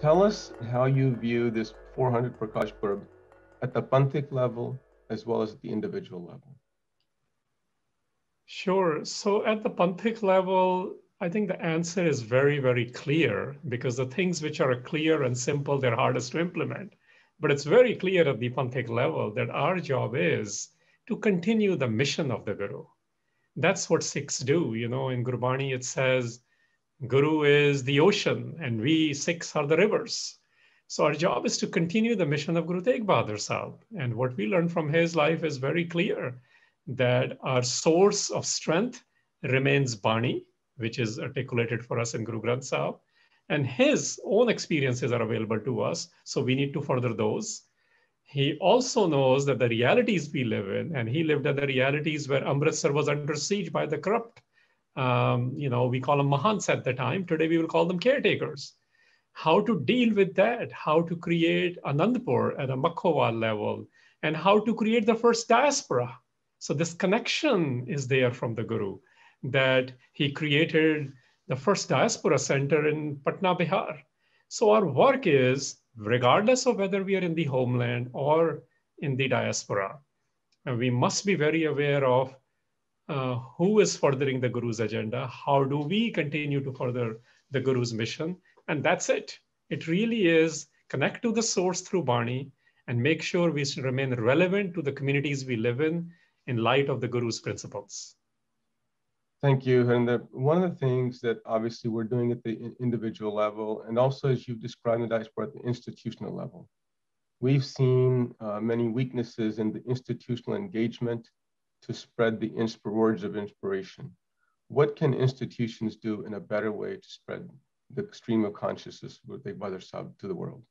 Tell us how you view this 400 Prakash Purab at the Panthic level as well as at the individual level. Sure. So at the Panthic level, I think the answer is very, very clear, because the things which are clear and simple, they're hardest to implement. But it's very clear at the Panthic level that our job is to continue the mission of the Guru. That's what Sikhs do. You know, in Gurbani, it says, Guru is the ocean and we Sikhs are the rivers. So our job is to continue the mission of Guru Teghbahadar Sahib. And what we learn from his life is very clear, that our source of strength remains Bani, which is articulated for us in Guru Granth Sahib. And his own experiences are available to us. So we need to further those. He also knows that the realities we live in, and he lived in the realities where Amritsar was under siege by the corrupt. We call them Mahants at the time. Today we will call them caretakers. How to deal with that, how to create Anandpur at a Makhowal level, and how to create the first diaspora. So this connection is there from the Guru, that he created the first diaspora center in Patna, Bihar. So our work is, regardless of whether we are in the homeland or in the diaspora, we must be very aware of who is furthering the Guru's agenda, how do we continue to further the Guru's mission, and that's it. It really is connect to the source through Bani and make sure we remain relevant to the communities we live in light of the Guru's principles. Thank you, Harinder. One of the things that obviously we're doing at the individual level, and also as you've described in the diaspora at the institutional level, we've seen many weaknesses in the institutional engagement to spread the words of inspiration. What can institutions do in a better way to spread the stream of consciousness with Teghbahadar Sahib to the world?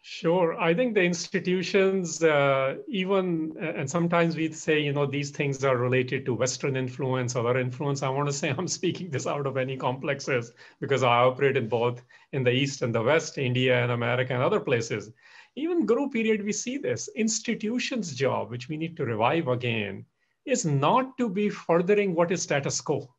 Sure. I think the institutions, and sometimes we say, these things are related to Western influence, other influence. I want to say I'm speaking this out of any complexes, because I operate in both in the East and the West, India and America and other places. Even Guru period, we see this. Institutions' job, which we need to revive again, is not to be furthering what is status quo.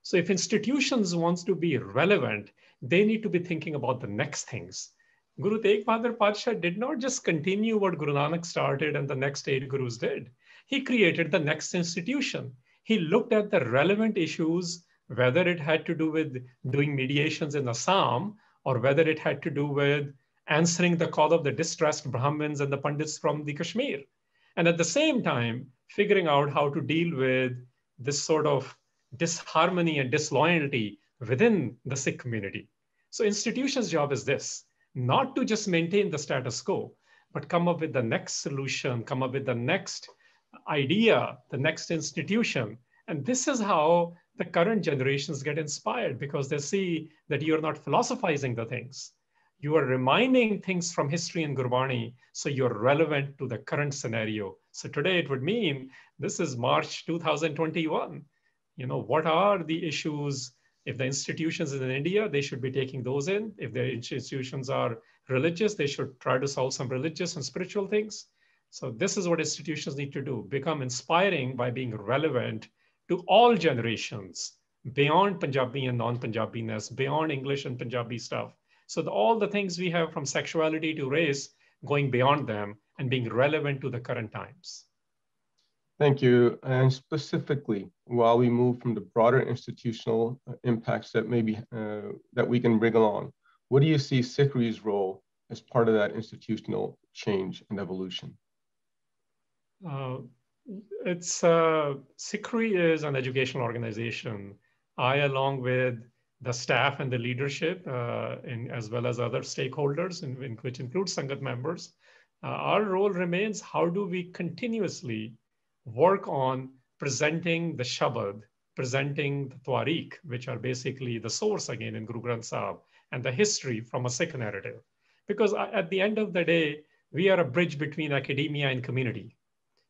So if institutions wants to be relevant, they need to be thinking about the next things. Guru Teghbahadar Padshah did not just continue what Guru Nanak started and the next 8 Gurus did. He created the next institution. He looked at the relevant issues, whether it had to do with doing mediations in Assam, or whether it had to do with answering the call of the distressed Brahmins and the Pandits from the Kashmir. And at the same time, figuring out how to deal with this sort of disharmony and disloyalty within the Sikh community. So institutions' job is this, not to just maintain the status quo, but come up with the next solution, come up with the next idea, the next institution. And this is how the current generations get inspired, because they see that you're not philosophizing the things. You are reminding things from history and Gurbani, so you're relevant to the current scenario. So today it would mean, this is March 2021. What are the issues? If the institutions in India, they should be taking those in. If the institutions are religious, they should try to solve some religious and spiritual things. So this is what institutions need to do, become inspiring by being relevant to all generations, beyond Punjabi and non-Punjabiness, beyond English and Punjabi stuff. So all the things we have from sexuality to race, going beyond them and being relevant to the current times. Thank you. And specifically, while we move from the broader institutional impacts that that we can bring along, what do you see Sikhri's role as part of that institutional change and evolution? Sikhri is an educational organization. I, along with the staff and the leadership, as well as other stakeholders, which includes Sangat members, our role remains, how do we continuously work on presenting the Shabad, presenting the Tariq, which are basically the source again in Guru Granth Sahib, and the history from a Sikh narrative. Because at the end of the day, we are a bridge between academia and community.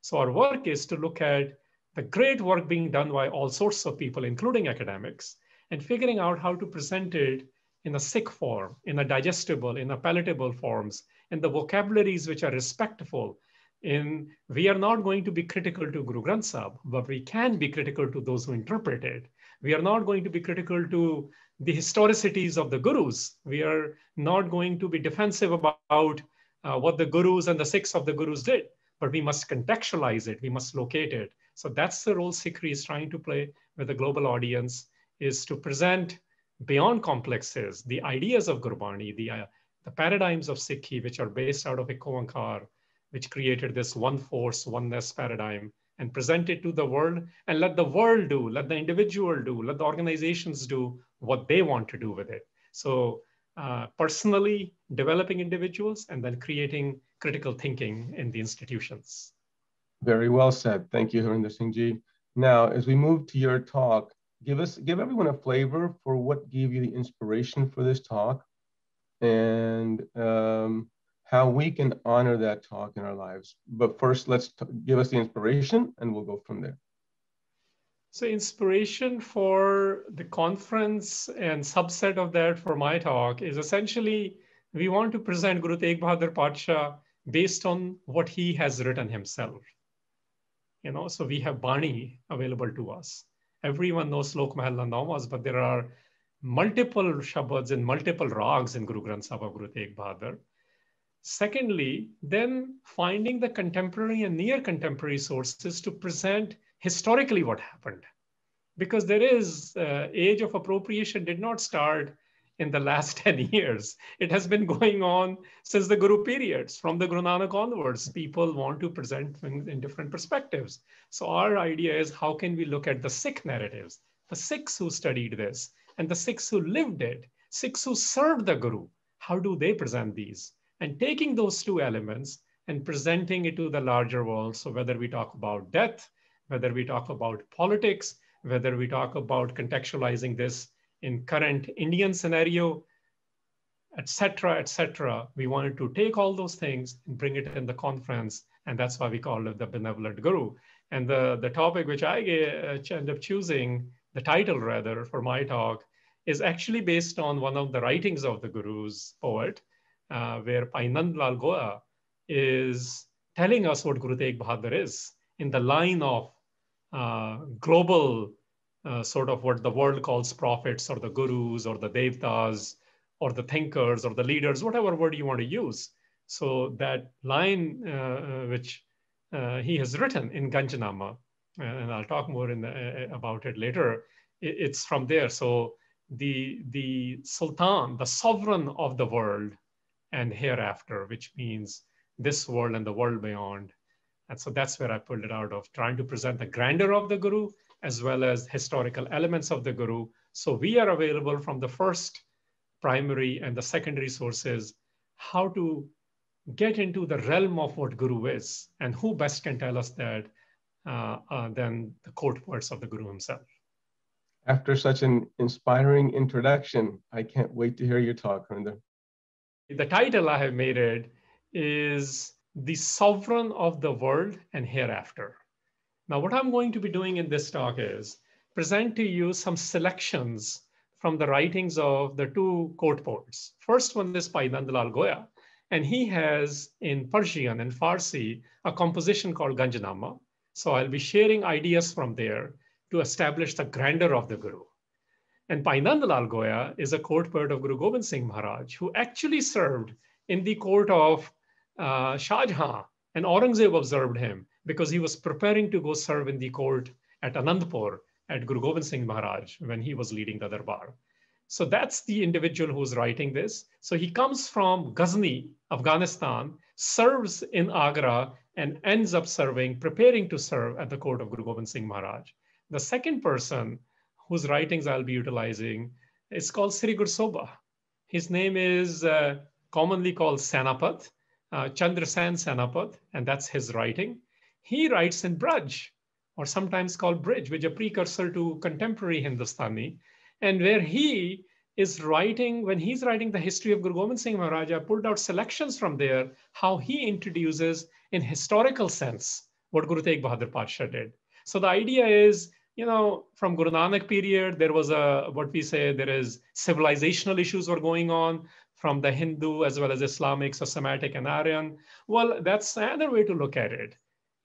So our work is to look at the great work being done by all sorts of people, including academics, and figuring out how to present it in a Sikh form, in a digestible, in a palatable forms, in the vocabularies which are respectful. We are not going to be critical to Guru Granth Sahib, but we can be critical to those who interpret it. We are not going to be critical to the historicities of the gurus. We are not going to be defensive about what the gurus and the Sikhs of the gurus did, but we must contextualize it. We must locate it. So that's the role Sikhry is trying to play with a global audience, is to present beyond complexes the ideas of Gurbani, the paradigms of Sikhi, which are based out of Ikowankar, which created this one force, oneness paradigm, and present it to the world, and let the world do, let the individual do, let the organizations do what they want to do with it. So personally developing individuals and then creating critical thinking in the institutions. Very well said. Thank you, Harinder Singh ji. Now, as we move to your talk, give everyone a flavor for what gave you the inspiration for this talk, and how we can honor that talk in our lives. But first, give us the inspiration, and we'll go from there. So inspiration for the conference and subset of that for my talk is essentially, we want to present Guru Teghbahadar Padsha based on what he has written himself. So we have Bani available to us. Everyone knows Slok Mahalla Namas, but there are multiple Shabads and multiple Rags in Guru Granth Sahib of Guru Teghbahadar. Secondly, then finding the contemporary and near contemporary sources to present historically what happened. Because there is age of appropriation did not start in the last 10 years. It has been going on since the Guru periods. From the Guru Nanak onwards, people want to present in different perspectives. So our idea is, how can we look at the Sikh narratives, the Sikhs who studied this, and the Sikhs who lived it, Sikhs who served the Guru, how do they present these? And taking those two elements and presenting it to the larger world. So whether we talk about death, whether we talk about politics, whether we talk about contextualizing this in current Indian scenario, et cetera, we wanted to take all those things and bring it in the conference. And that's why we call it the Benevolent Guru. And the topic which I end up choosing, the title rather, for my talk, is actually based on one of the writings of the Guru's poet, where Bhai Nand Goya is telling us what Guru Teghbahadar is in the line of global sort of what the world calls prophets or the gurus or the devtas or the thinkers or the leaders, whatever word you want to use. So that line which he has written in Ganjnama, and I'll talk more about it later, it's from there. So the Sultan, the sovereign of the world and hereafter, which means this world and the world beyond. And so that's where I pulled it out of, trying to present the grandeur of the Guru as well as historical elements of the Guru. So we are available from the first primary and the secondary sources, how to get into the realm of what Guru is, and who best can tell us that than the court words of the Guru himself. After such an inspiring introduction, I can't wait to hear your talk, Harinder. The title I have made it is The Sovereign of the World and Hereafter. Now, what I'm going to be doing in this talk is present to you some selections from the writings of the two court poets. First one is Bhai Nand Goya, and he has in Persian and Farsi a composition called Ganjnama. So I'll be sharing ideas from there to establish the grandeur of the Guru. And Bhai Nand Goya is a court poet of Guru Gobind Singh Maharaj, who actually served in the court of Shah Jahan, and Aurangzeb observed him because he was preparing to go serve in the court at Anandpur at Guru Gobind Singh Maharaj when he was leading the Darbar. So that's the individual who's writing this. So he comes from Ghazni, Afghanistan, serves in Agra, and ends up preparing to serve at the court of Guru Gobind Singh Maharaj. The second person whose writings I'll be utilizing is called Sri Guru Sobha. His name is commonly called Sainpati, Chandra Sainpati, and that's his writing. He writes in Braj, or sometimes called Bridge, which is a precursor to contemporary Hindustani, and where he is writing, when he's writing the history of Guru Gobind Singh Maharaj, I pulled out selections from there, how he introduces in historical sense what Guru Teghbahadar Padsha did. So the idea is, from Guru Nanak period, there was there is civilizational issues were going on from the Hindu as well as Islamic, so Semitic and Aryan. Well, that's another way to look at it.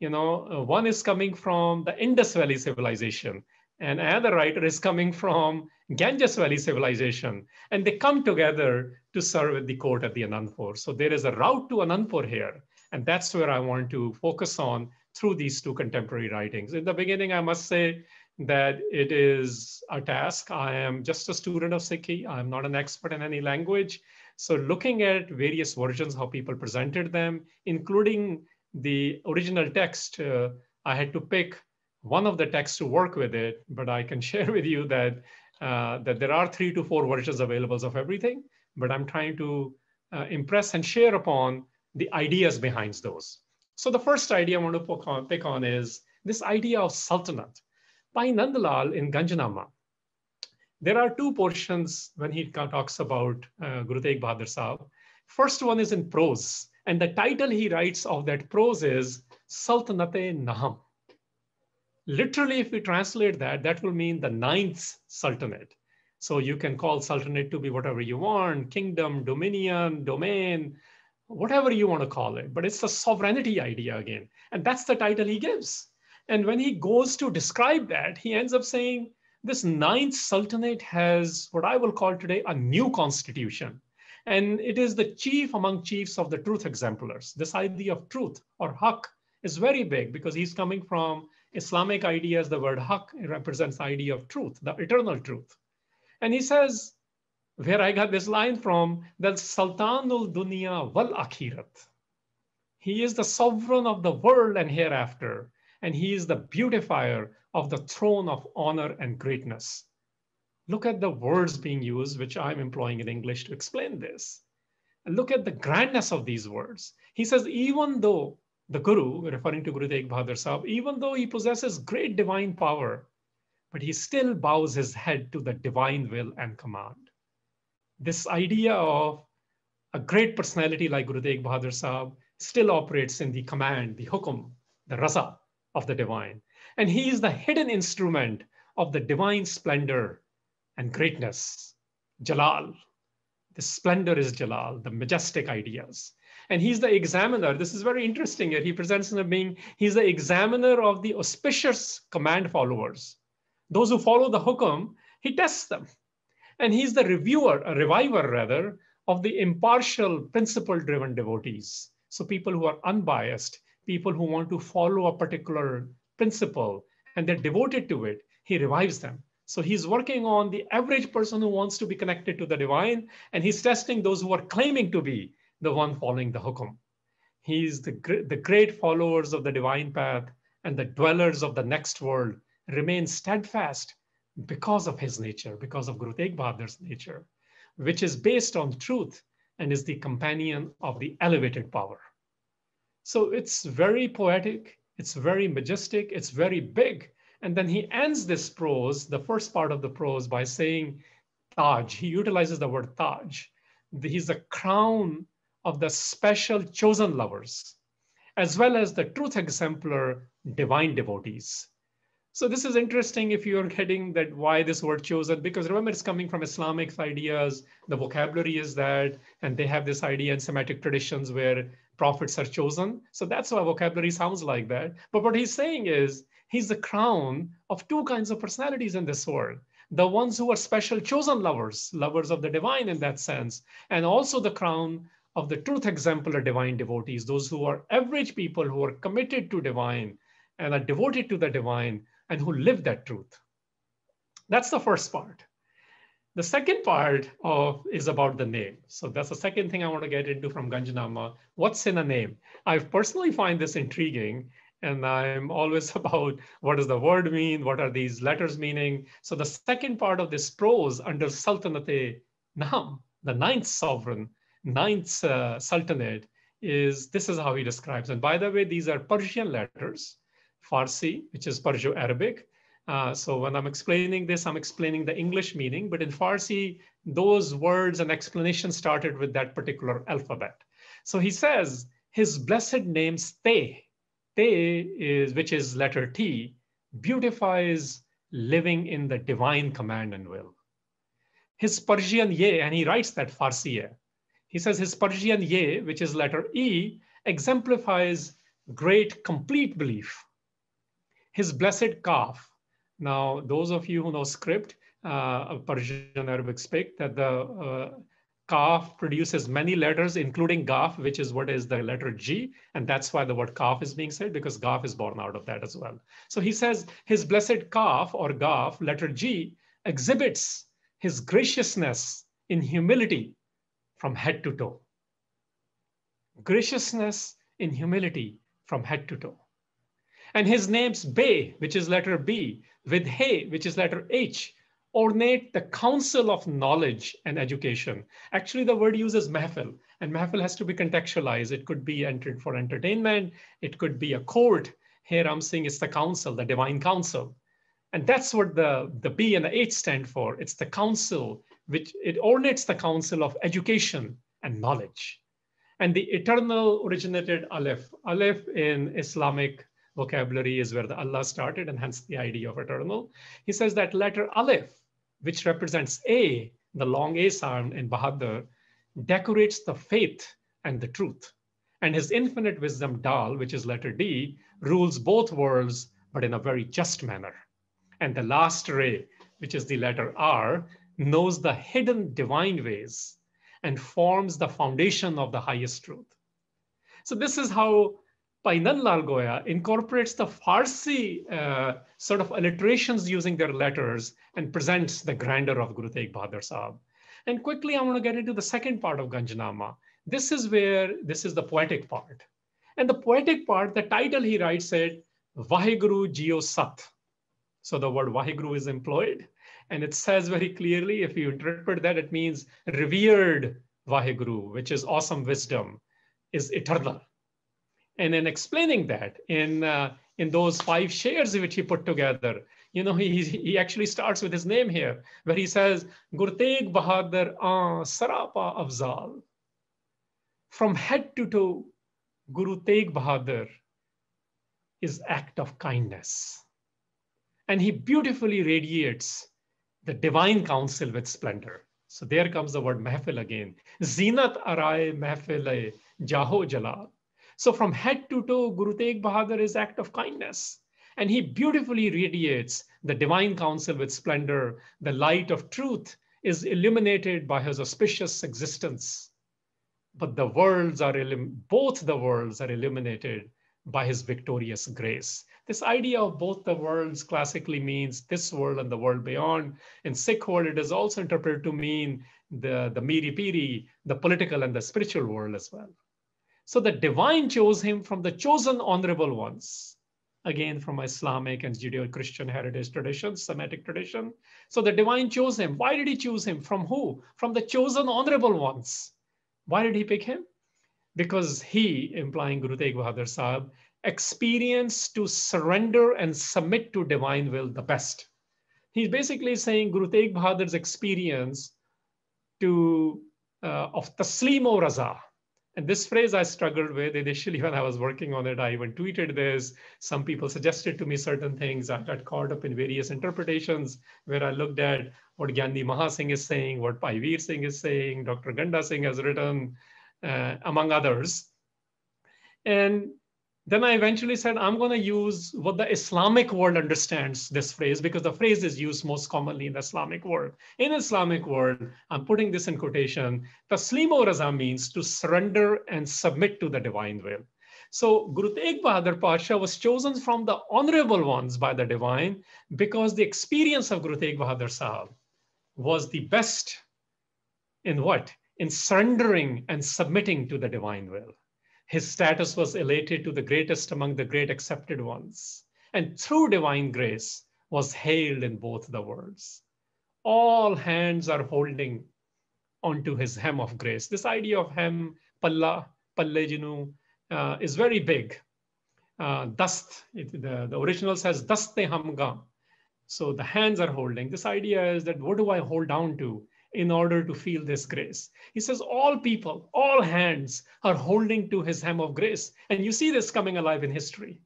One is coming from the Indus Valley civilization, and another writer is coming from Ganges Valley civilization, and they come together to serve at the court at the Anandpur. So there is a route to Anandpur here, and that's where I want to focus on through these two contemporary writings. In the beginning, I must say that it is a task. I am just a student of Sikhi. I'm not an expert in any language. So looking at various versions, how people presented them, including the original text, I had to pick one of the texts to work with it, but I can share with you that, that there are 3 to 4 versions available of everything, but I'm trying to impress and share upon the ideas behind those. So the first idea I want to pick on is this idea of sultanate. Bhai Nandlal in Ganjnama, there are 2 portions when he talks about Guru Teghbahadar Sahib. First one is in prose, and the title he writes of that prose is Sultanate Naham. Literally, if we translate that, that will mean the 9th sultanate. So you can call sultanate to be whatever you want, kingdom, dominion, domain, whatever you want to call it. But it's a sovereignty idea again. And that's the title he gives. And when he goes to describe that, he ends up saying, this 9th sultanate has what I will call today a new constitution. And it is the chief among chiefs of the truth exemplars. This idea of truth or haq is very big because he's coming from Islamic ideas. The word haq represents the idea of truth, the eternal truth. And he says, where I got this line from, that Sultan-ul-Duniya Wal-Akhirat. He is the sovereign of the world and hereafter. And he is the beautifier of the throne of honor and greatness. Look at the words being used, which I'm employing in English to explain this. And look at the grandness of these words. He says, even though the Guru, referring to Guru Teghbahadar Sahib, even though he possesses great divine power, but he still bows his head to the divine will and command. This idea of a great personality like Guru Teghbahadar Sahib still operates in the command, the hukum, the raza of the divine. And he is the hidden instrument of the divine splendor and greatness, Jalal. The splendor is Jalal, the majestic ideas. And he's the examiner. This is very interesting. He presents him as being, he's the examiner of the auspicious command followers. Those who follow the hukum, he tests them. And he's the reviewer, a reviver rather, of the impartial, principle-driven devotees. So people who are unbiased, people who want to follow a particular principle, and they're devoted to it, he revives them. So he's working on the average person who wants to be connected to the divine, and he's testing those who are claiming to be the one following the hukum. He's the great followers of the divine path, and the dwellers of the next world remain steadfast because of his nature, because of Guru Teghbahadar's nature, which is based on truth and is the companion of the elevated power. So it's very poetic, it's very majestic, it's very big. And then he ends this prose, the first part of the prose, by saying Taj. He utilizes the word Taj. He's the crown of the special chosen lovers, as well as the truth exemplar divine devotees. So this is interesting if you're getting that why this word chosen, because remember it's coming from Islamic ideas, the vocabulary is that, and they have this idea in Semitic traditions where prophets are chosen. So that's why vocabulary sounds like that. But what he's saying is he's the crown of 2 kinds of personalities in this world. The ones who are special chosen lovers, lovers of the divine in that sense, and also the crown of the truth exemplar divine devotees, those who are average people who are committed to divine and are devoted to the divine and who live that truth. That's the first part. The second part is about the name. So that's the second thing I want to get into from Ganjnama. What's in a name? I personally find this intriguing, and I'm always about what does the word mean? What are these letters meaning? So the second part of this prose under Sultanate Naham, the 9th sovereign, 9th sultanate, this is how he describes. And by the way, these are Persian letters, Farsi, which is Perso-Arabic. So when I'm explaining this, I'm explaining the English meaning, but in Farsi, those words and explanations started with that particular alphabet. So he says, his blessed name Te, which is letter T, beautifies living in the divine command and will. His Persian Ye, and he writes that Farsi Ye. He says his Persian Ye, which is letter E, exemplifies great complete belief. His blessed Kaf, Now, those of you who know script, Persian Arabic speak, that the Kaf produces many letters, including Gaf, which is what is the letter G. And that's why the word Kaf is being said, because Gaf is born out of that as well. So he says his blessed Kaf or Gaf, letter G, exhibits his graciousness in humility from head to toe. Graciousness in humility from head to toe. And his name's Bay, which is letter B, with Hey, which is letter H, ornate the council of knowledge and education. Actually, the word uses mahfil, and mahfil has to be contextualized. It could be entered for entertainment. It could be a court. Here I'm saying it's the council, the divine council. And that's what the B and the H stand for. It's the council, which it ornates the council of education and knowledge. And the eternal originated Aleph. Aleph in Islamic vocabulary is where the Allah started, and hence the idea of eternal. He says that letter Aleph, which represents A, the long A sound in Bahadur, decorates the faith and the truth. And his infinite wisdom, Dal, which is letter D, rules both worlds, but in a very just manner. And the last ray, which is the letter R, knows the hidden divine ways and forms the foundation of the highest truth. So this is how Bhai Nand Lal Goya incorporates the Farsi sort of alliterations using their letters and presents the grandeur of Guru Teghbahadar Sahib. And quickly, I want to get into the second part of Ganjnama. This is the poetic part. And the poetic part, the title he writes it, Vaheguru Jio Sat. So the word Vaheguru is employed. And it says very clearly, if you interpret that, it means revered Vaheguru, which is awesome wisdom, is eternal. And in explaining that, in those 5 shares which he put together, you know, he actually starts with his name here, where he says, Guru Teghbahadar Sarapa Afzal. From head to toe, Guru Teghbahadar is act of kindness. And he beautifully radiates the divine counsel with splendor. So there comes the word mahfil again. Zinat aray mahfil jaho jalal. So from head to toe, Guru Teghbahadar is act of kindness. And he beautifully radiates the divine counsel with splendor. The light of truth is illuminated by his auspicious existence. But the worlds are, both the worlds are illuminated by his victorious grace. This idea of both the worlds classically means this world and the world beyond. In Sikh world, it is also interpreted to mean the miri piri, the political and the spiritual world as well. So the divine chose him from the chosen honorable ones, again from Islamic and Judeo-Christian heritage tradition, Semitic tradition. So the divine chose him. Why did he choose him? From who? From the chosen honorable ones. Why did he pick him? Because he, implying Guru Teghbahadar Sahib, experienced to surrender and submit to divine will the best. He's basically saying Guru Tegbahadar's experience of taslim o raza. And this phrase I struggled with initially when I was working on it. I even tweeted this. Some people suggested to me certain things. I got caught up in various interpretations where I looked at what Gyani Mahasingh is saying, what Bhai Veer Singh is saying, Dr. Ganda Singh has written, among others. And then I eventually said, I'm going to use what the Islamic world understands this phrase, because the phrase is used most commonly in the Islamic world. In Islamic world, I'm putting this in quotation, taslim o raza means to surrender and submit to the divine will. So Guru Teghbahadar Pasha was chosen from the honorable ones by the divine because the experience of Guru Teghbahadar Sahib was the best in what? In surrendering and submitting to the divine will. His status was elated to the greatest among the great accepted ones, and through divine grace was hailed in both the worlds. All hands are holding onto his hem of grace. This idea of hem, palla, palle jinu, is very big. Dast, the original says daste hamga. So the hands are holding. This idea is that what do I hold down to in order to feel this grace? He says all people, all hands are holding to his hem of grace. And you see this coming alive in history.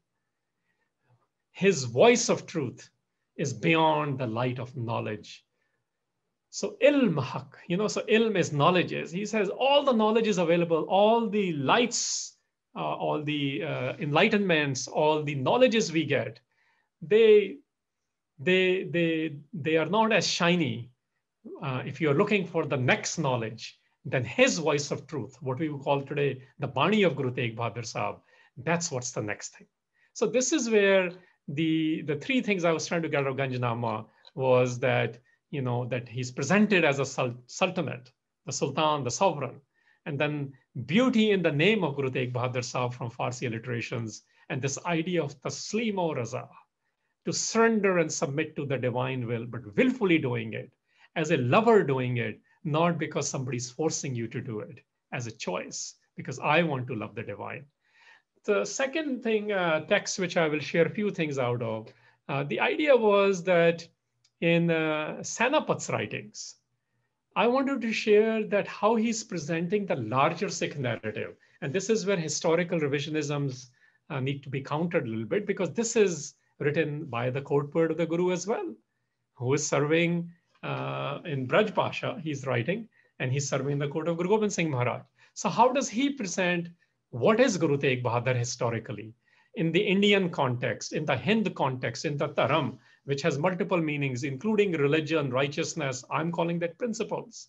His voice of truth is beyond the light of knowledge. So ilm haq, so ilm is knowledges. He says all the knowledge is available, all the lights, all the enlightenments, all the knowledges we get, they they are not as shiny. If you're looking for the next knowledge, then his voice of truth, what we would call today the Bani of Guru Teghbahadar Sahib, that's what's the next thing. So this is where the three things I was trying to get out of Ganjnama was that, that he's presented as a sultanate, the sultan, the sovereign, and then beauty in the name of Guru Teghbahadar Sahib from Farsi alliterations, and this idea of taslim or raza, to surrender and submit to the divine will, but willfully doing it, as a lover doing it, not because somebody's forcing you to do it, as a choice, because I want to love the divine. The second thing, text, which I will share a few things out of, the idea was that in Sainapat's writings, I wanted to share that how he's presenting the larger Sikh narrative. And this is where historical revisionisms need to be countered a little bit, because this is written by the court poet of the Guru as well, who is serving in Braj Pasha, he's writing, and he's serving the court of Guru Gobind Singh Maharaj. So how does he present what is Guru Teghbahadar historically in the Indian context, in the Hind context, in the Dharam, which has multiple meanings, including religion, righteousness, I'm calling that principles.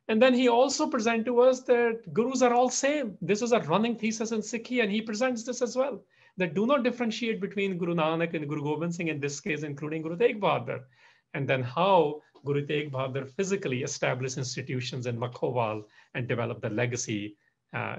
And then he also presents to us that gurus are all same. This is a running thesis in Sikhi, and he presents this as well, that do not differentiate between Guru Nanak and Guru Gobind Singh, in this case, including Guru Teghbahadar. And then how Guru Teghbahadar physically established institutions in Makhowal and developed the legacy,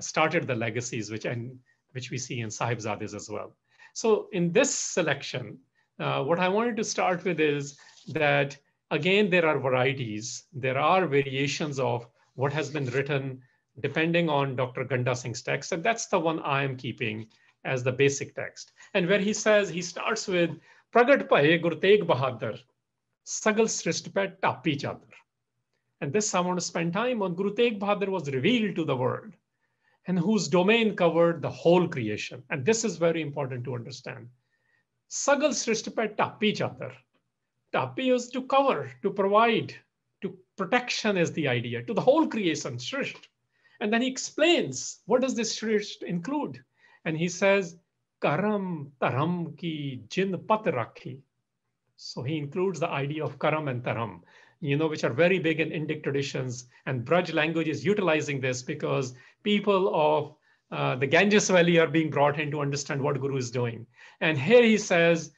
started the legacies, which we see in Sahibzades as well. So in this selection, what I wanted to start with is that, again, there are varieties. There are variations of what has been written depending on Dr. Ganda Singh's text. And that's the one I am keeping as the basic text. And where he says, he starts with, Pragat Bhai Guru Teghbahadar, Sagal Srisht Pe Tapi Chadar. And this I want to spend time on. Guru Teghbahadar was revealed to the world, and whose domain covered the whole creation. And this is very important to understand. Sagal Srisht Pe Tapi Chadar. Tapi is to cover, to provide, to protection is the idea, to the whole creation, Srisht. And then he explains, what does this Srisht include? And he says, Karam Taram ki jin pat rakhi. So he includes the idea of Karam and Taram, which are very big in Indic traditions. And Braj language is utilizing this because people of the Ganges Valley are being brought in to understand what Guru is doing. And here he says,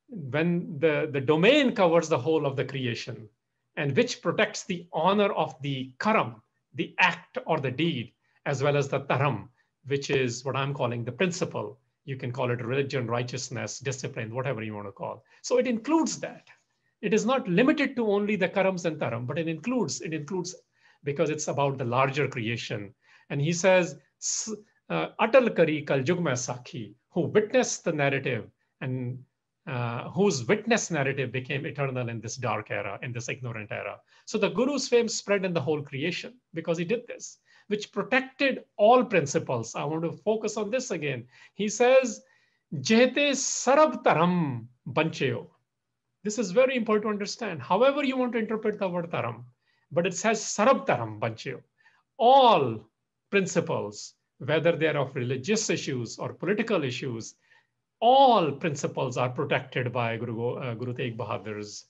when the domain covers the whole of the creation, and which protects the honor of the Karam, the act or the deed, as well as the Taram, which is what I'm calling the principle. You can call it religion, righteousness, discipline, whatever you want to call. So it includes that. It is not limited to only the Karams and Taram, but it includes because it's about the larger creation. And he says, Atal Kari Kal Jugma Sakhi, who witnessed the narrative and whose witness narrative became eternal in this dark era, in this ignorant era. So the Guru's fame spread in the whole creation because he did this, which protected all principles. I want to focus on this again. He says, Jehte sarab taram bancheo. This is very important to understand. However you want to interpret the word taram, but it says sarab taram bancheo. All principles, whether they're of religious issues or political issues, all principles are protected by Guru Teghbahadar's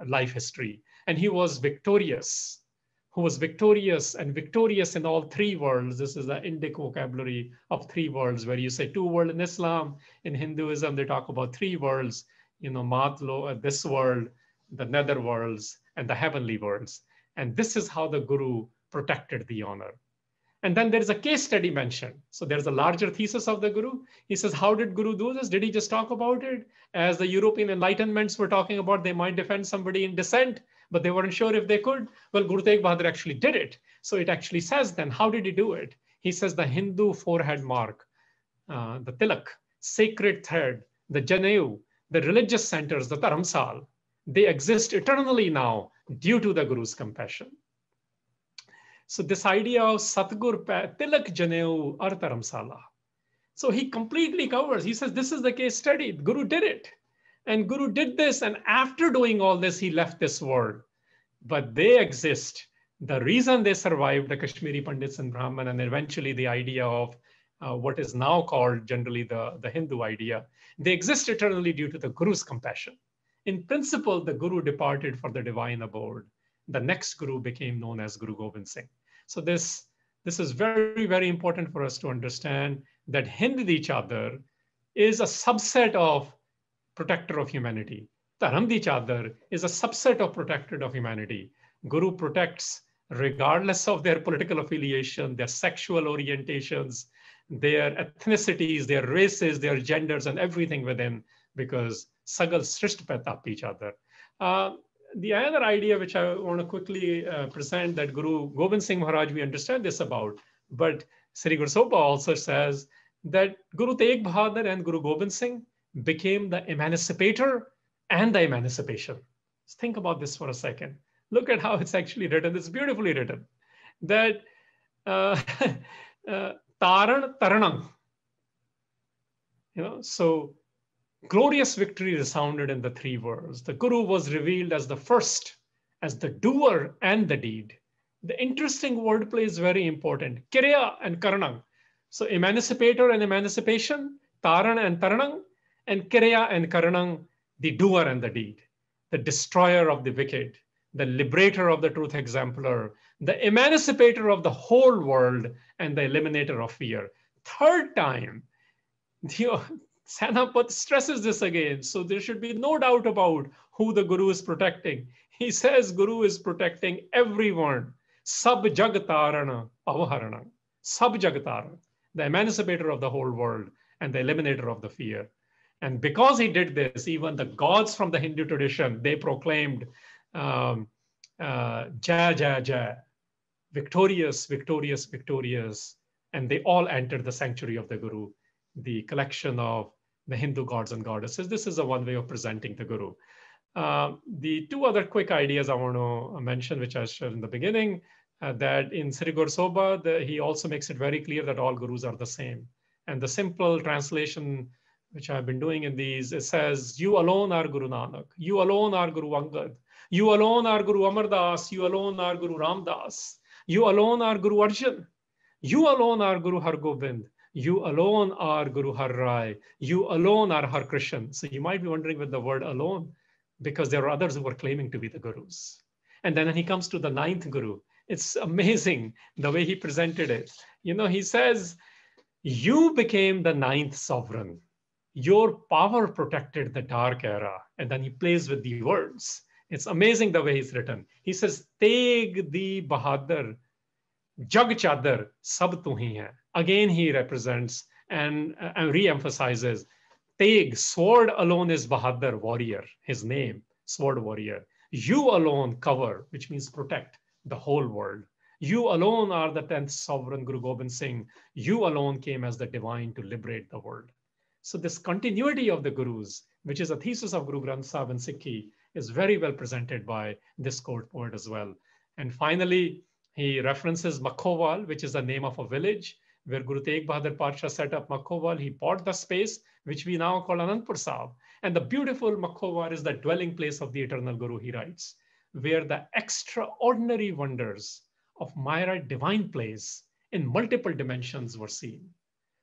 life history. And he was victorious, who was victorious and victorious in all three worlds. This is the Indic vocabulary of three worlds, where you say two worlds in Islam. In Hinduism, they talk about three worlds, Matlo, this world, the nether worlds, and the heavenly worlds. And this is how the Guru protected the honor. And then there's a case study mentioned. So there's a larger thesis of the Guru. He says, how did Guru do this? Did he just talk about it? As the European Enlightenments were talking about, they might defend somebody in dissent, but they weren't sure if they could. Well, Guru Teghbahadar actually did it. So it actually says then, how did he do it? He says the Hindu forehead mark, the tilak, sacred thread, the janeu, the religious centers, the taramsal, they exist eternally now due to the Guru's compassion. So this idea of Satgur Tilak Janeu Ar Taramsala. So he completely covers. He says, this is the case study. Guru did it. And Guru did this. And after doing all this, he left this world. But they exist. The reason they survived, the Kashmiri Pandits and Brahman, and eventually the idea of what is now called generally the Hindu idea, they exist eternally due to the Guru's compassion. In principle, the Guru departed for the divine abode. The next Guru became known as Guru Gobind Singh. So this is very, very important for us to understand that Hind with each other is a subset of protector of humanity. Dharam di Chadar is a subset of protector of humanity. Guru protects regardless of their political affiliation, their sexual orientations, their ethnicities, their races, their genders, and everything within, because Sagal Srisht pe tap each other. The other idea which I want to quickly present, that Guru Gobind Singh Maharaj, we understand this about, but Sri Guru Sobha also says that Guru Teghbahadar and Guru Gobind Singh became the emancipator and the emancipation. Let's think about this for a second. Look at how it's actually written. It's beautifully written. That Taran Taranam. So glorious victory resounded in the three worlds. The Guru was revealed as the first, as the doer and the deed. The interesting wordplay is very important. Kirya and Karanam. So emancipator and emancipation, Taran and Taranam, and Kirya and Karanam, the doer and the deed. The destroyer of the wicked, the liberator of the truth exemplar, the emancipator of the whole world, and the eliminator of fear. Third time, Sainpati stresses this again. So there should be no doubt about who the Guru is protecting. He says Guru is protecting everyone. Sab Jagatarana Avaharana. Sab Jagatarana, the emancipator of the whole world and the eliminator of the fear. And because he did this, even the gods from the Hindu tradition, they proclaimed Jaya, Jaya, Jaya, victorious, victorious, victorious. And they all entered the sanctuary of the Guru, the collection of the Hindu gods and goddesses. This is a one way of presenting the Guru. The two other quick ideas I want to mention, which I shared in the beginning, that in Sri Guru Sobha, he also makes it very clear that all Gurus are the same. And the simple translation, which I've been doing in these, it says, you alone are Guru Nanak, you alone are Guru Angad, you alone are Guru Amar Das, you alone are Guru Ram Das, you alone are Guru Arjan, you alone are Guru Har Gobind, you alone are Guru Har Rai, you alone are Har Krishan. So you might be wondering with the word alone, because there are others who were claiming to be the Gurus. And then when he comes to the ninth Guru, it's amazing the way he presented it. He says, you became the ninth sovereign. Your power protected the dark era. And then he plays with the words. It's amazing the way he's written. He says, Teghbahadar, Jag Chadar, Sab Tu Hi Hai. Again, he represents and re-emphasizes Tegh, sword alone is Bahadur, warrior, his name, sword warrior. You alone cover, which means protect the whole world. You alone are the 10th sovereign, Guru Gobind Singh. You alone came as the divine to liberate the world. So this continuity of the Gurus, which is a thesis of Guru Granth Sahib and Sikhi, is very well presented by this court poet as well. And finally, he references Makhowal, which is the name of a village where Guru Teghbahadar Pasha set up Makhowal. He bought the space, which we now call Anandpur Sahib. And the beautiful Makhowal is the dwelling place of the eternal Guru, he writes, where the extraordinary wonders of Maya divine place in multiple dimensions were seen.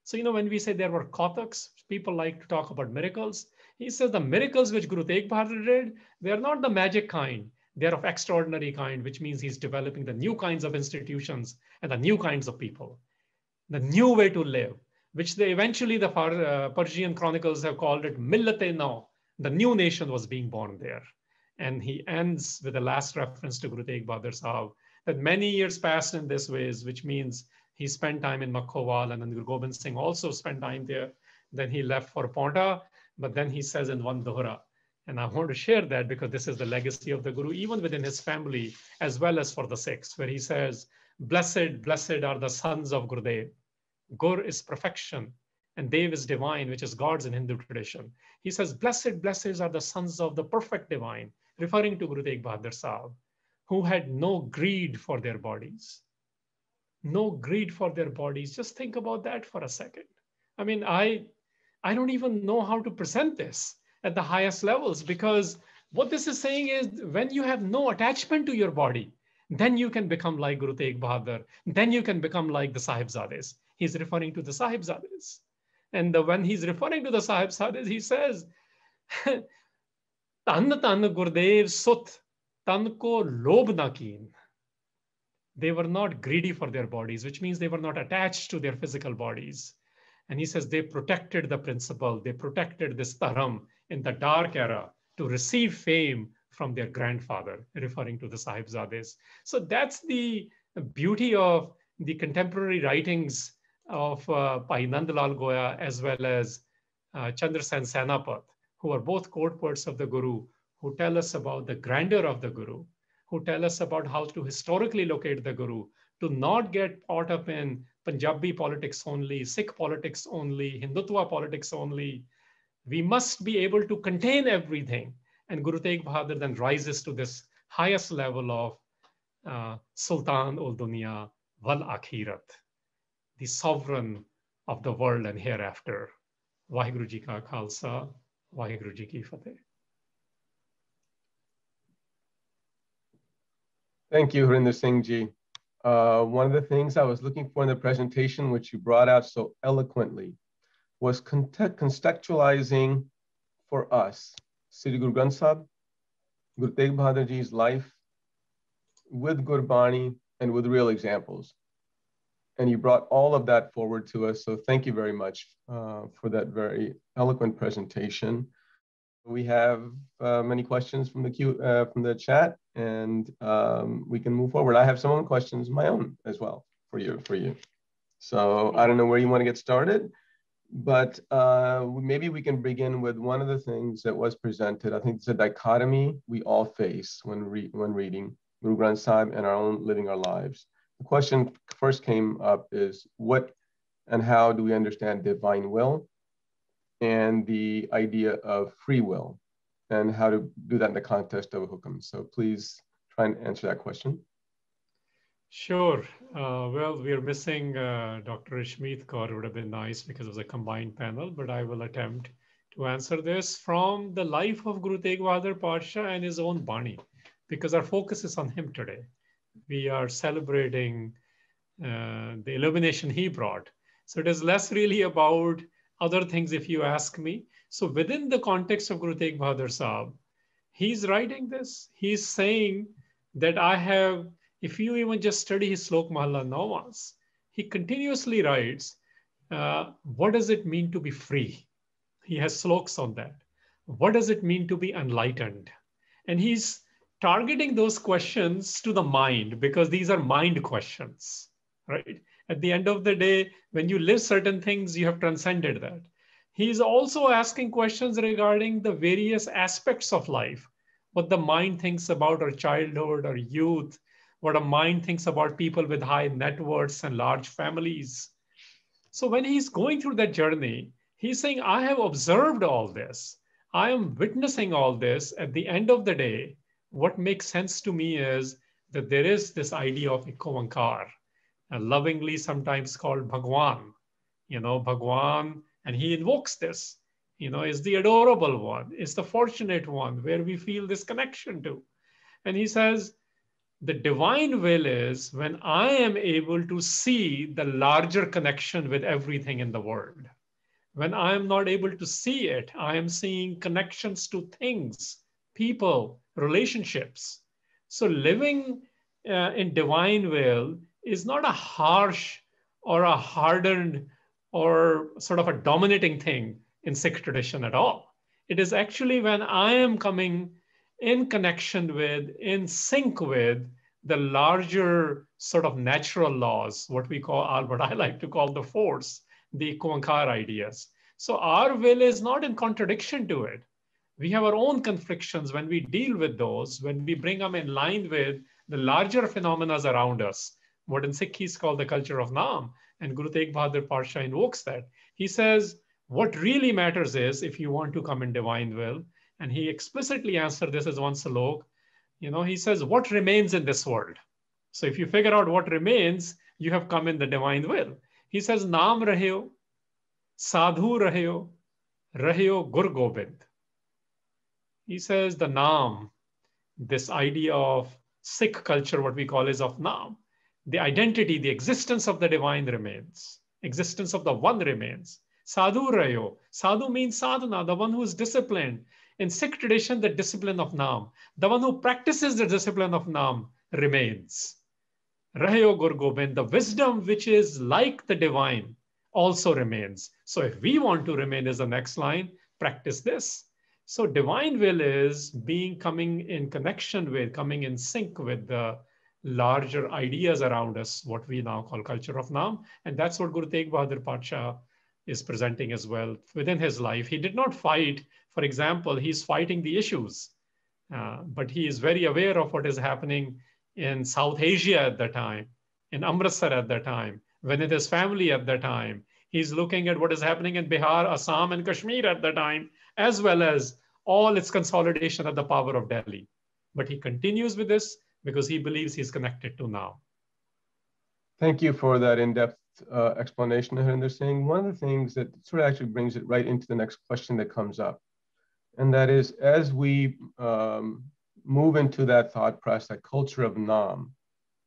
So, when we say there were Kathaks, people like to talk about miracles. He says the miracles which Guru Teghbahadar did, they are not the magic kind. They're of extraordinary kind, which means he's developing the new kinds of institutions and the new kinds of people, the new way to live, which they eventually, the Persian chronicles have called it Millat-e-Nau. The new nation was being born there. And he ends with the last reference to Guru Teghbahadar Sahib, that many years passed in this ways, which means he spent time in Makhowal, and then Guru Gobind Singh also spent time there. Then he left for Paonta, but then he says in one Dohra, and I want to share that because this is the legacy of the Guru, even within his family, as well as for the Sikhs, where he says, blessed, blessed are the sons of Gurudev. Gur is perfection, and Dev is divine, which is gods in Hindu tradition. He says, blessed, blessed are the sons of the perfect divine, referring to Guru Teghbahadar Sahib, who had no greed for their bodies. No greed for their bodies. Just think about that for a second. I mean, I don't even know how to present this at the highest levels, because what this is saying is when you have no attachment to your body, then you can become like Guru Teghbahadar. Then you can become like the Sahibzades. He's referring to the Sahibzades. And when he's referring to the Sahibzades, he says, Tan tan Gurdev Sut, tan ko lob na keen. They were not greedy for their bodies, which means they were not attached to their physical bodies. And he says they protected the principle, they protected this dharam in the dark era to receive fame from their grandfather, referring to the Sahibzades. So that's the beauty of the contemporary writings of Bhai Nandlal Goya as well as Chandra and Sainpati, who are both court poets of the Guru, who tell us about the grandeur of the Guru, who tell us about how to historically locate the Guru, to not get caught up in Punjabi politics only, Sikh politics only, Hindutva politics only. We must be able to contain everything. And Guru Teghbahadar then rises to this highest level of Sultan-ul-Duniya, Wal-Akhirat, the sovereign of the world and hereafter. Vaheguru Ji Ka Khalsa, Vaheguru Ji Ki Fateh. Thank you, Harinder Singh Ji. One of the things I was looking for in the presentation, which you brought out so eloquently, was contextualizing for us Sri Guru Granth Sahib, Guru Teghbahadar Ji's life with Gurbani and with real examples. And you brought all of that forward to us. So thank you very much for that very eloquent presentation. We have many questions from the chat, and we can move forward. I have some own questions, my own as well for you. So I don't know where you want to get started, but maybe we can begin with one of the things that was presented. I think it's a dichotomy we all face when reading Guru Granth Sahib and our own living our lives. The question first came up is what and how do we understand divine will and the idea of free will and how to do that in the context of a hukam. So please try and answer that question. Sure. Well, we are missing Dr. Ishmeet Kaur. It would have been nice because it was a combined panel, but I will attempt to answer this from the life of Guru Teghbahadar Pasha and his own Bani, because our focus is on him today. We are celebrating the illumination he brought. So it is less really about other things, if you ask me. So within the context of Guru Teghbahadar Sahib, he's writing this. He's saying that I have, if you even just study his Slok Mahalla Nawaz, he continuously writes, what does it mean to be free? He has sloks on that. What does it mean to be enlightened? And he's targeting those questions to the mind because these are mind questions, right? At the end of the day, when you live certain things, you have transcended that. He's also asking questions regarding the various aspects of life, what the mind thinks about our childhood or youth, what a mind thinks about people with high net worths and large families. So when he's going through that journey, he's saying, I have observed all this. I am witnessing all this. At the end of the day, what makes sense to me is that there is this idea of Ikovankar, lovingly sometimes called Bhagwan, Bhagwan, and he invokes this, is the adorable one, is the fortunate one where we feel this connection to. And he says, the divine will is when I am able to see the larger connection with everything in the world. When I am not able to see it, I am seeing connections to things, people, relationships. So living in divine will is not a harsh or a hardened or sort of a dominating thing in Sikh tradition at all. It is actually when I am coming in connection with, in sync with the larger sort of natural laws, what I like to call the force, the Ikovankar ideas. So our will is not in contradiction to it. We have our own conflictions when we deal with those, when we bring them in line with the larger phenomena around us, what in Sikh is called the culture of Naam. And Guru Teghbahadar Pasha invokes that. He says, what really matters is if you want to come in divine will, and he explicitly answered this as one salok, he says, what remains in this world? So if you figure out what remains, you have come in the divine will. He says, Naam raheo, sadhu raheo gur gobind. He says the Naam, this idea of Sikh culture, what we call is of Naam. The identity, the existence of the divine remains. Existence of the one remains. Sadhu rayo. Sadhu means sadhana, the one who is disciplined. In Sikh tradition, the discipline of Naam, the one who practices the discipline of Naam remains. Rahayo Gur Gobind, the wisdom which is like the divine also remains. So if we want to remain is the next line, practice this. So divine will is coming in connection with, coming in sync with the larger ideas around us, what we now call culture of Naam. And that's what Guru Teghbahadar Patsha is presenting as well within his life. He did not fight, for example, he's fighting the issues, but he is very aware of what is happening in South Asia at the time, in Amritsar at the time, within his family at the time. He's looking at what is happening in Bihar, Assam, and Kashmir at the time, as well as all its consolidation at the power of Delhi. But he continues with this because he believes he's connected to now. Thank you for that in-depth explanation, Harinder Singh. One of the things that sort of actually brings it right into the next question that comes up, and that is, as we move into that thought process, that culture of Naam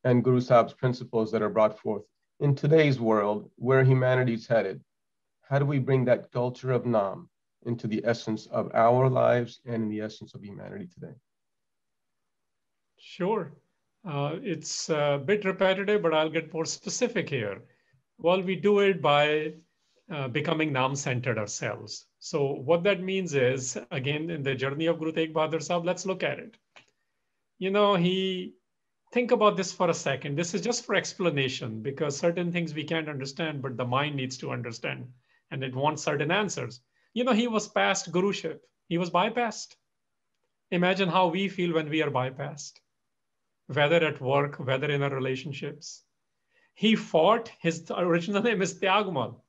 and Guru Sahib's principles that are brought forth in today's world, where humanity's headed, how do we bring that culture of Naam into the essence of our lives and in the essence of humanity today? Sure. It's a bit repetitive, but I'll get more specific here. Well, we do it by becoming Naam-centered ourselves. So what that means is, again, in the journey of Guru Teghbahadar Sahib, let's look at it. You know, think about this for a second. This is just for explanation, because certain things we can't understand, but the mind needs to understand, and it wants certain answers. You know, he was past Guruship. He was bypassed. Imagine how we feel when we are bypassed, whether at work, whether in our relationships. He fought, his original name is Tyagmal,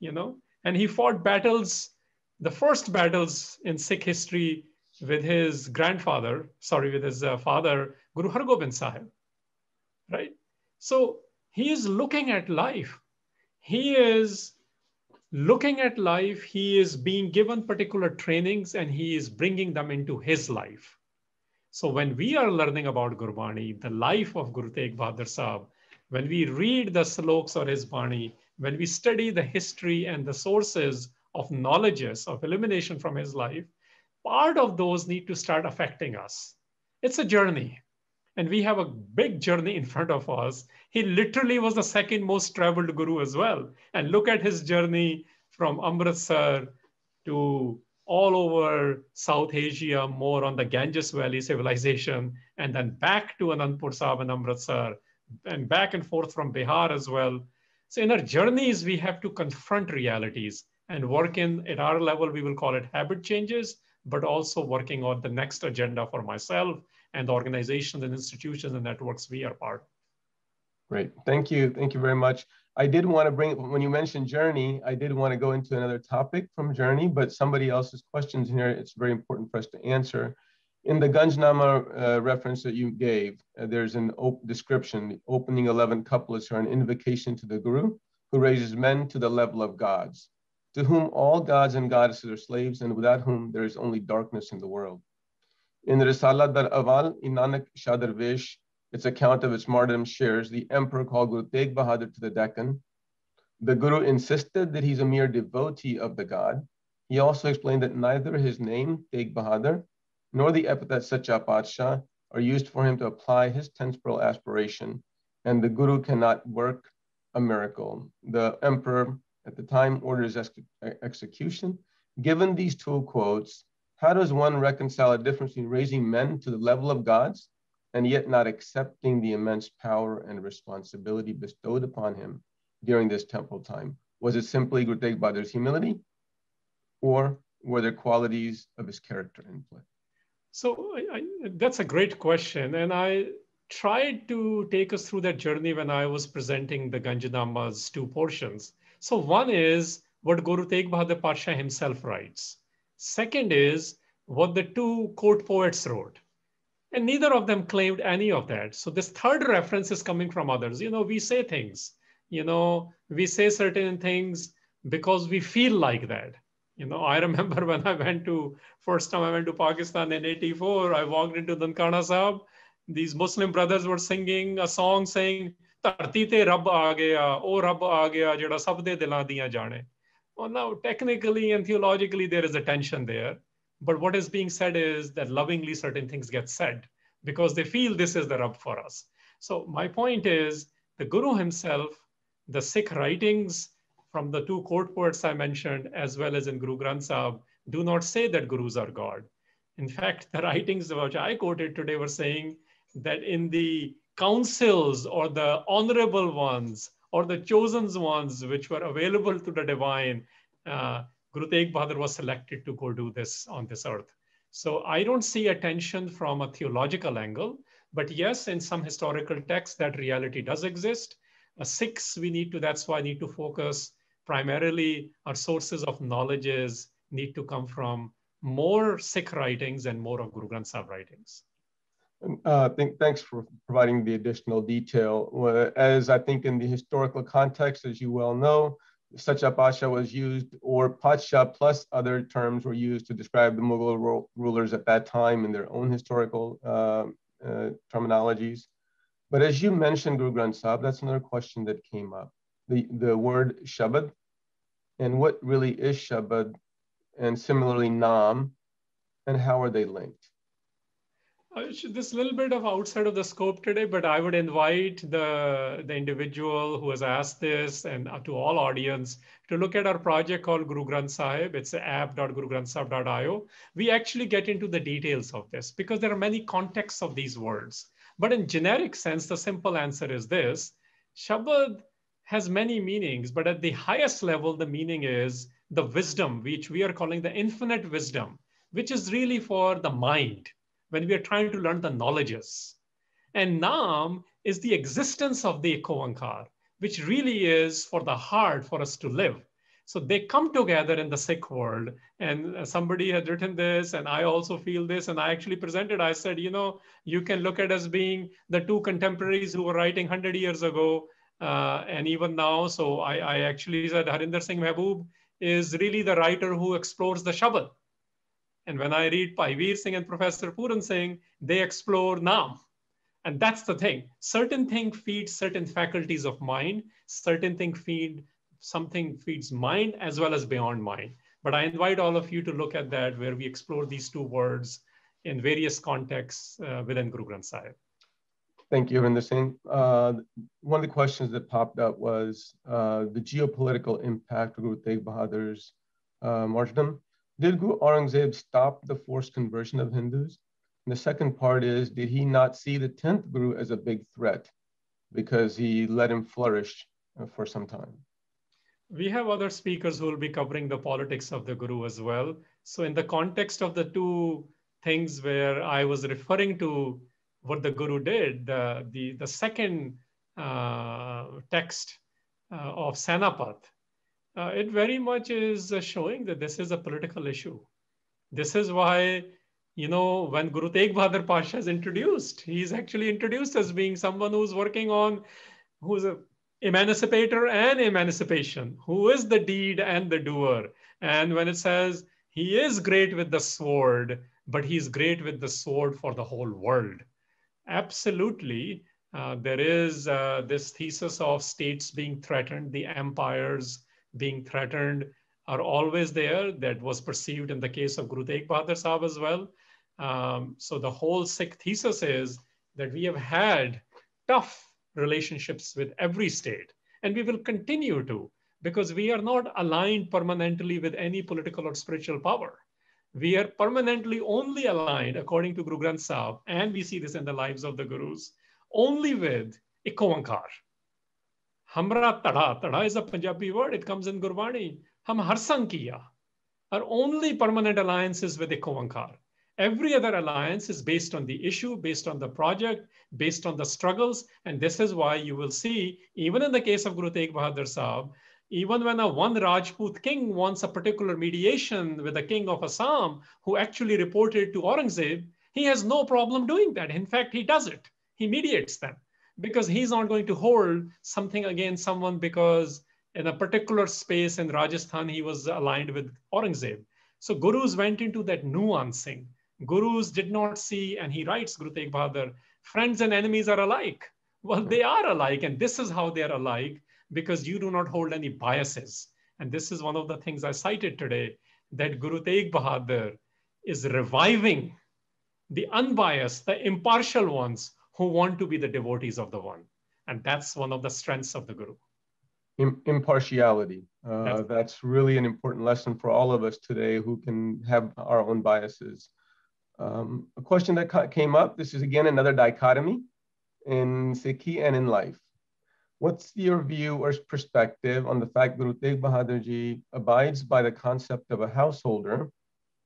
you know, and he fought battles, the first battles in Sikh history with his father, Guru Har Gobind Sahib, right? So he is looking at life. He is looking at life. He is being given particular trainings and he is bringing them into his life. So when we are learning about Gurbani, the life of Guru Teghbahadar Sahib, when we read the sloks or his Bani, when we study the history and the sources of knowledges, of illumination from his life, part of those need to start affecting us. It's a journey. And we have a big journey in front of us. He literally was the second most traveled guru as well. And look at his journey from Amritsar to all over South Asia, more on the Ganges Valley civilization, and then back to Anandpur Sahib and Amritsar, and back and forth from Bihar as well. So in our journeys, we have to confront realities and work at our level, we will call it habit changes, but also working on the next agenda for myself and the organizations and institutions and networks we are part of. Great, thank you. Thank you very much. I did want to when you mentioned journey, I did want to go into another topic from journey, but somebody else's questions here, it's very important for us to answer. In the Ganjnama reference that you gave, there's an description, the opening 11 couplets are an invocation to the Guru, who raises men to the level of gods, to whom all gods and goddesses are slaves, and without whom there is only darkness in the world. In the Risala Dar Awal, in Nanak Shah Darwish, its account of its martyrdom shares, the emperor called Guru Teghbahadar to the Deccan. The Guru insisted that he's a mere devotee of the God. He also explained that neither his name, Teghbahadar, nor the epithet Sacha Patsha are used for him to apply his temporal aspiration, and the Guru cannot work a miracle. The emperor at the time orders execution. Given these two quotes, how does one reconcile a difference between raising men to the level of gods and yet not accepting the immense power and responsibility bestowed upon him during this temporal time? Was it simply Guru Teghbahadar's humility, or were there qualities of his character in play? So that's a great question. And I tried to take us through that journey when I was presenting the Ganjnama's two portions. So one is what Guru Teghbahadar Pasha himself writes. Second is what the two court poets wrote. And neither of them claimed any of that. So this third reference is coming from others. You know, we say things, you know, we say certain things because we feel like that. You know, I remember when first time I went to Pakistan in 84, I walked into Nankana Sahib. These Muslim brothers were singing a song saying, "Dharti te Rabb aa gaya, oh Rabb aa gaya, jehda sab de dilan diyan jaane." Well, now technically and theologically, there is a tension there. But what is being said is that lovingly certain things get said because they feel this is the rub for us. So my point is the Guru himself, the Sikh writings from the two court poets I mentioned, as well as in Guru Granth Sahib, do not say that Gurus are God. In fact, the writings which I quoted today were saying that in the councils or the honorable ones or the chosen ones which were available to the divine, Guru Teghbahadar was selected to go do this on this earth. So I don't see a tension from a theological angle, but yes, in some historical texts, that reality does exist. Sikhs, that's why I need to focus primarily our sources of knowledges need to come from more Sikh writings and more of Guru Granth Sahib writings. Thanks for providing the additional detail. As I think in the historical context, as you well know, Sacha Pasha was used, or Pacha plus other terms were used to describe the Mughal rulers at that time in their own historical terminologies. But as you mentioned, Guru Granth Sahib, that's another question that came up. The word Shabad, and what really is Shabad, and similarly Naam, and how are they linked? This little bit of outside of the scope today, but I would invite the individual who has asked this and to all audience to look at our project called Guru Granth Sahib. It's app.gurugranthsahib.io. We actually get into the details of this because there are many contexts of these words. But in generic sense, the simple answer is this. Shabad has many meanings, but at the highest level, the meaning is the wisdom, which we are calling the infinite wisdom, which is really for the mind, when we are trying to learn the knowledges. And Naam is the existence of the Eko-Ankar, which really is for the heart, for us to live. So they come together in the Sikh world. And somebody had written this, and I also feel this, and I actually presented, I said, you can look at us being the two contemporaries who were writing 100 years ago, and even now. So I actually said Harinder Singh Mehboob is really the writer who explores the Shabad. And when I read Bhai Veer Singh and Professor Puran Singh, they explore Naam. And that's the thing. Certain things feed certain faculties of mind. Something feeds mind as well as beyond mind. But I invite all of you to look at that, where we explore these two words in various contexts within Guru Granth Sahib. Thank you, Harinder Singh. One of the questions that popped up was the geopolitical impact of Guru Teghbahadur's martyrdom. Did Guru Aurangzeb stop the forced conversion of Hindus? And the second part is, did he not see the 10th Guru as a big threat because he let him flourish for some time? We have other speakers who will be covering the politics of the Guru as well. So in the context of the two things where I was referring to what the Guru did, the second text of Sainpati, it very much is showing that this is a political issue. This is why, when Guru Teghbahadar Pasha is introduced, he's actually introduced as being someone who's working on, who's a emancipator and emancipation, who is the deed and the doer. And when it says he is great with the sword, but he's great with the sword for the whole world. Absolutely. There is this thesis of states being threatened, the empires being threatened are always there. That was perceived in the case of Guru Teghbahadar Sahib as well. So the whole Sikh thesis is that we have had tough relationships with every state, and we will continue to, because we are not aligned permanently with any political or spiritual power. We are permanently only aligned, according to Guru Granth Sahib, and we see this in the lives of the Gurus, only with Eko-Ankar. Hamra tada is a Punjabi word. It comes in Gurbani. Hum harsang kiya. Our only permanent alliance is with Eko-Ankar. Every other alliance is based on the issue, based on the project, based on the struggles. And this is why you will see, even in the case of Guru Teghbahadar Sahib, even when one Rajput king wants a particular mediation with the king of Assam, who actually reported to Aurangzeb, he has no problem doing that. In fact, he does it. He mediates them, because he's not going to hold something against someone because in a particular space in Rajasthan, he was aligned with Aurangzeb. So Gurus went into that nuancing. Gurus did not see, and he writes, Guru Teghbahadar, friends and enemies are alike. Well, they are alike, and this is how they are alike, because you do not hold any biases. And this is one of the things I cited today, that Guru Teghbahadar is reviving the unbiased, the impartial ones who want to be the devotees of the one. And that's one of the strengths of the Guru. Impartiality. That's really an important lesson for all of us today who can have our own biases. A question that came up, this is again another dichotomy in Sikhi and in life. What's your view or perspective on the fact Guru Teghbahadar Ji abides by the concept of a householder,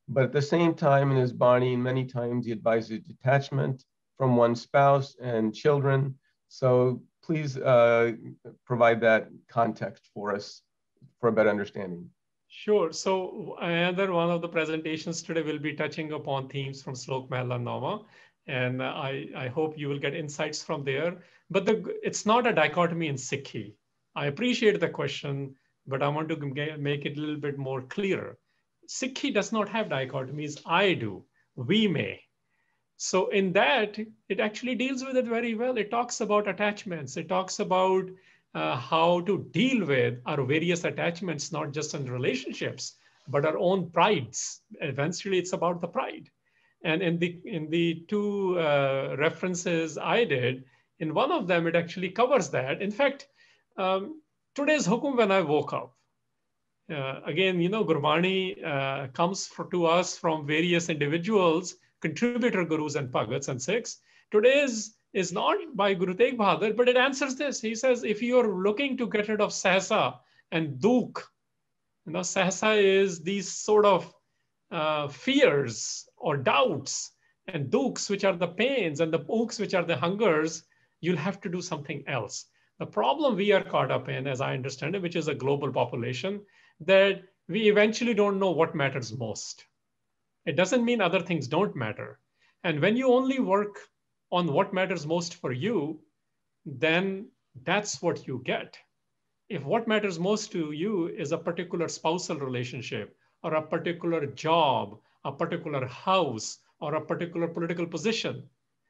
but at the same time in his Bani, many times he advises detachment from one's spouse and children. So please provide that context for us for a better understanding. Sure. So another one of the presentations today will be touching upon themes from Slok Mahela Nama. And I hope you will get insights from there. But it's not a dichotomy in Sikhi. I appreciate the question, but I want to make it a little bit more clear. Sikhi does not have dichotomies. I do. We may. So in that, it actually deals with it very well. It talks about attachments. It talks about how to deal with our various attachments, not just in relationships, but our own prides. Eventually, it's about the pride. And in the two references I did, in one of them, it actually covers that. In fact, today's hukum when I woke up, again, Gurbani comes to us from various individuals, contributor gurus and bhagats and Sikhs. Today's is not by Guru Teghbahadar, but it answers this. He says, if you're looking to get rid of sahasa and duk, sahasa is these sort of fears or doubts, and duks, which are the pains, and the ooks, which are the hungers, you'll have to do something else. The problem we are caught up in, as I understand it, which is a global population, that we eventually don't know what matters most. It doesn't mean other things don't matter. And when you only work on what matters most for you, then that's what you get. If what matters most to you is a particular spousal relationship, or a particular job, a particular house, or a particular political position,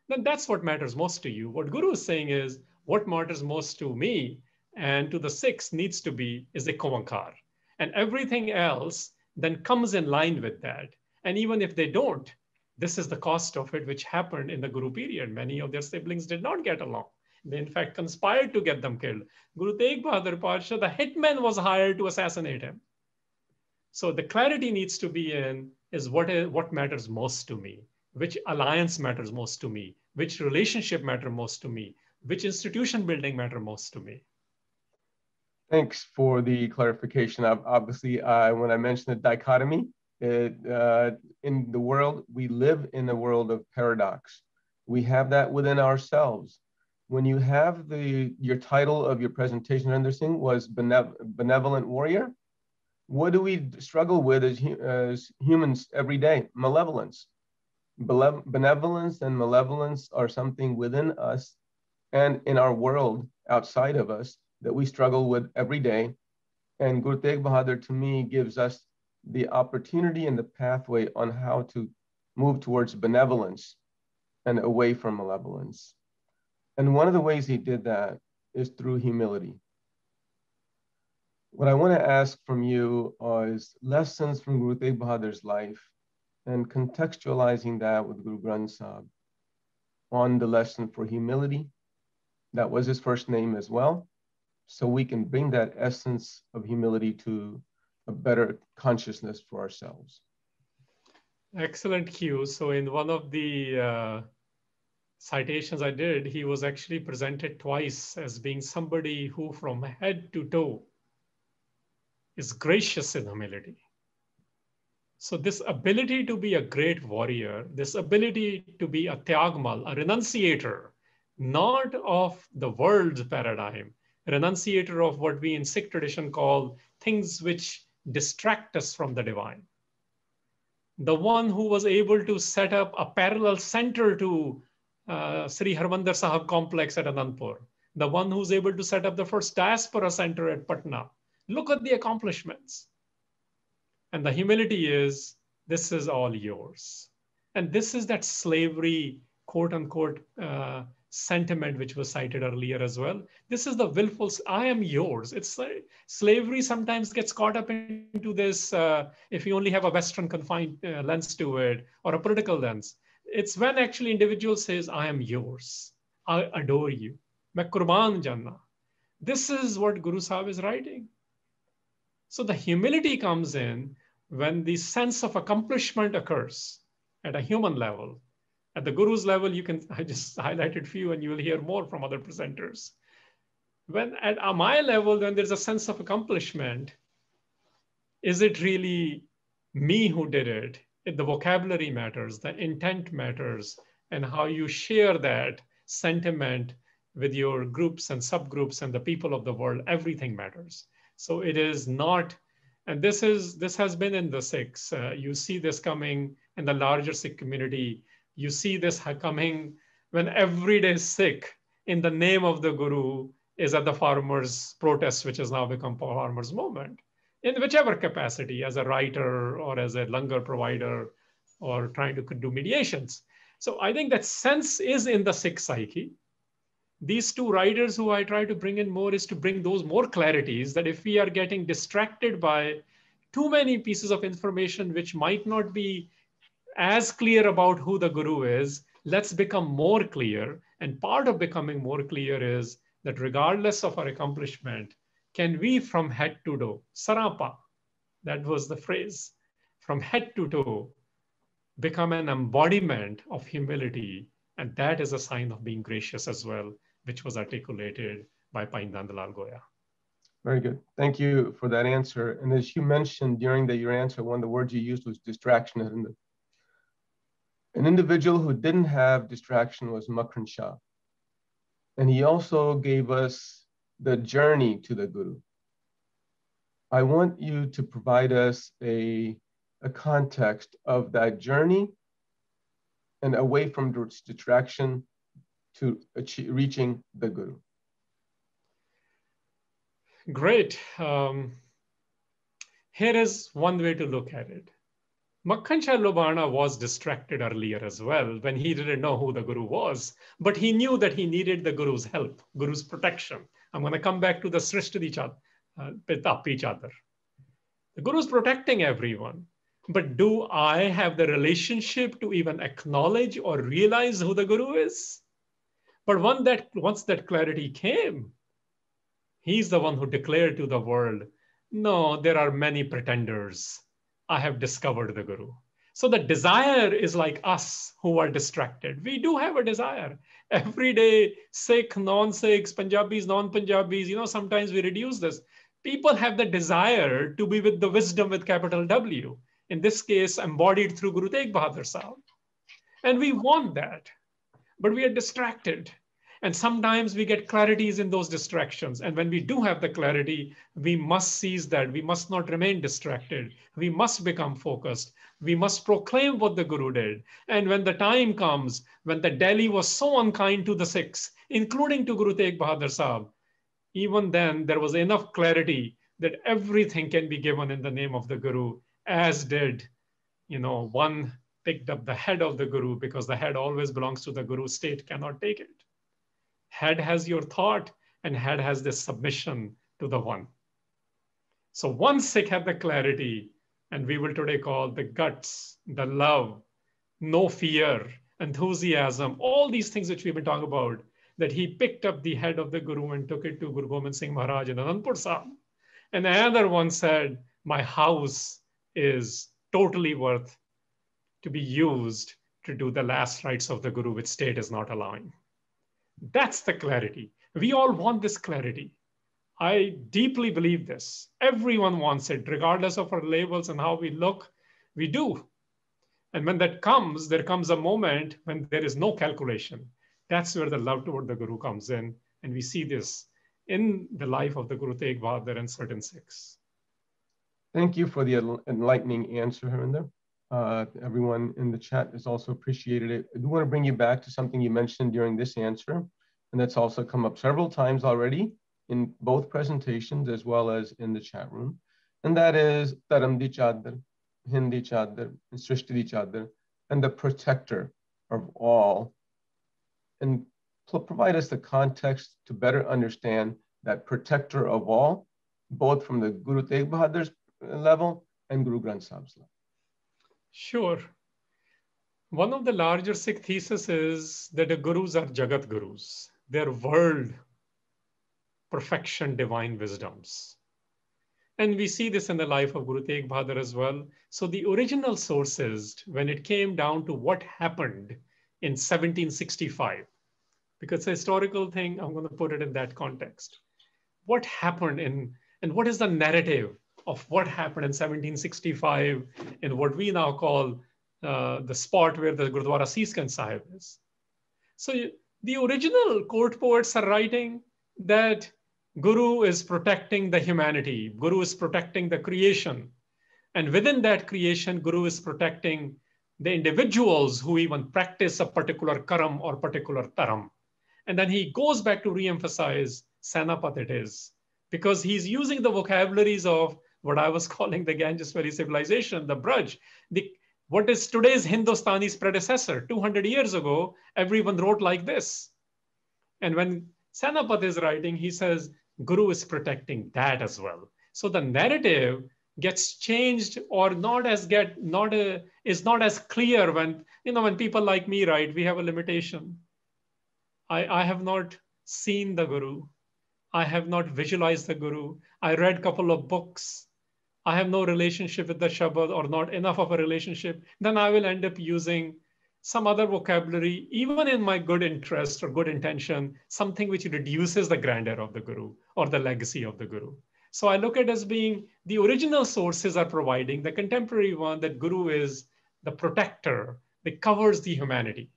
then that's what matters most to you. What Guru is saying is, what matters most to me and to the Sikhs needs to be is a Kovankar. And everything else then comes in line with that. And even if they don't, this is the cost of it, which happened in the Guru period. Many of their siblings did not get along. They, in fact, conspired to get them killed. Guru Teghbahadar Pasha, the hitman, was hired to assassinate him. So the clarity needs to be in is what matters most to me, which alliance matters most to me, which relationship matters most to me, which institution building matters most to me. Thanks for the clarification. Obviously, when I mentioned the dichotomy, in the world, we live in a world of paradox. We have that within ourselves. When you have your title of your presentation, Harinder Singh, was Benevolent Warrior, what do we struggle with as humans every day? Malevolence. Benevolence and malevolence are something within us and in our world outside of us that we struggle with every day. And Guru Teghbahadar, to me, gives us the opportunity and the pathway on how to move towards benevolence and away from malevolence. And one of the ways he did that is through humility. What I want to ask from you is lessons from Guru Teghbahadar's life and contextualizing that with Guru Granth Sahib on the lesson for humility. That was his first name as well. So we can bring that essence of humility to a better consciousness for ourselves. Excellent cue. So in one of the citations I did, he was actually presented twice as being somebody who from head to toe is gracious in humility. So this ability to be a great warrior, this ability to be a tyagmal, a renunciator, not of the world's paradigm, renunciator of what we in Sikh tradition call things which distract us from the divine. The one who was able to set up a parallel center to Sri Harinder Sahib complex at Anandpur, the one who's able to set up the first diaspora center at Patna. Look at the accomplishments. And the humility is, this is all yours. And this is that slavery, quote unquote, sentiment, which was cited earlier as well. This is the willful, I am yours. It's slavery sometimes gets caught up into this, if you only have a Western confined lens to it, or a political lens. It's when actually individual says, I am yours. I adore you. Main qurban janna. This is what Guru Sahib is writing. So the humility comes in when the sense of accomplishment occurs at a human level. At the Guru's level, I just highlighted few and you will hear more from other presenters. When at my level, when there's a sense of accomplishment, is it really me who did it? The vocabulary matters, the intent matters, and how you share that sentiment with your groups and subgroups and the people of the world, everything matters. So it is not, and this has been in the Sikhs. You see this coming in the larger Sikh community. You see this coming when everyday Sikh, in the name of the Guru, is at the farmers' protest, which has now become farmers' movement, in whichever capacity, as a writer or as a langar provider or trying to do mediations. So I think that sense is in the Sikh psyche. These two writers who I try to bring in more is to bring those more clarities, that if we are getting distracted by too many pieces of information which might not be as clear about who the Guru is, let's become more clear. And part of becoming more clear is that regardless of our accomplishment, can we from head to toe, sarapa, that was the phrase, from head to toe, become an embodiment of humility. And that is a sign of being gracious as well, which was articulated by Bhai Nandlal Goya. Very good. Thank you for that answer. And as you mentioned during your answer, one of the words you used was distraction. An individual who didn't have distraction was Makhan Shah. And he also gave us the journey to the Guru. I want you to provide us a context of that journey and away from distraction to reaching the Guru. Great. Here is one way to look at it. Makhan Shah Lobana was distracted earlier as well when he didn't know who the Guru was, but he knew that he needed the Guru's help, Guru's protection. I'm going to come back to the Srishti each other. The Guru's protecting everyone, but do I have the relationship to even acknowledge or realize who the Guru is? But once that clarity came, he's the one who declared to the world, no, there are many pretenders. I have discovered the Guru. So the desire is like us who are distracted. We do have a desire. Every day, Sikh, non-Sikhs, Punjabis, non-Punjabis, sometimes we reduce this. People have the desire to be with the wisdom with capital W. In this case, embodied through Guru Teghbahadar Sahib. And we want that, but we are distracted. And sometimes we get clarities in those distractions. And when we do have the clarity, we must seize that. We must not remain distracted. We must become focused. We must proclaim what the Guru did. And when the time comes, when the Delhi was so unkind to the Sikhs, including to Guru Teghbahadar Sahib, even then there was enough clarity that everything can be given in the name of the Guru, as did, one picked up the head of the Guru, because the head always belongs to the Guru. State cannot take it. Head has your thought, and head has this submission to the one. So one Sikh had the clarity, and we will today call the guts, the love, no fear, enthusiasm, all these things which we've been talking about, that he picked up the head of the Guru and took it to Guru Gobind Singh Maharaj in Anandpur Sahib. And another one said, my house is totally worth to be used to do the last rites of the Guru, which state is not allowing. That's the clarity. We all want this clarity. I deeply believe this. Everyone wants it, regardless of our labels and how we look, we do. And when that comes, there comes a moment when there is no calculation. That's where the love toward the Guru comes in. And we see this in the life of the Guru Teghbahadar and certain Sikhs. Thank you for the enlightening answer, Harinder. Everyone in the chat has also appreciated it. I do want to bring you back to something you mentioned during this answer, and that's also come up several times already in both presentations as well as in the chat room. And that is Dharam di Chadar, Hindi Chadar, and Srishti di Chadar, and the protector of all. And provide us the context to better understand that protector of all, both from the Guru Teghbahadar's level and Guru Granth Sahib's level? Sure. One of the larger Sikh theses is that the Gurus are Jagat Gurus. They're world perfection, divine wisdoms. And we see this in the life of Guru Teghbahadar as well. So the original sources, when it came down to what happened in 1765, because it's a historical thing, I'm going to put it in that context. What happened and what is the narrative of what happened in 1765 in what we now call the spot where the Gurdwara Sikh Sahib is. So the original court poets are writing that Guru is protecting the humanity. Guru is protecting the creation. And within that creation, Guru is protecting the individuals who even practice a particular karam or particular taram. And then he goes back to re-emphasize Sainpati it is, because he's using the vocabularies of what I was calling the Ganges civilization, the Braj. What is today's Hindustani's predecessor? 200 years ago, everyone wrote like this. And when Sainpati is writing, he says, Guru is protecting that as well. So the narrative gets changed or is not as clear when people like me write. We have a limitation. I have not seen the Guru. I have not visualized the Guru. I read a couple of books. I have no relationship with the Shabad or not enough of a relationship. Then I will end up using some other vocabulary, even in my good interest or good intention, something which reduces the grandeur of the Guru or the legacy of the Guru. So I look at it as being the original sources are providing, the contemporary one, that Guru is the protector that covers the humanity.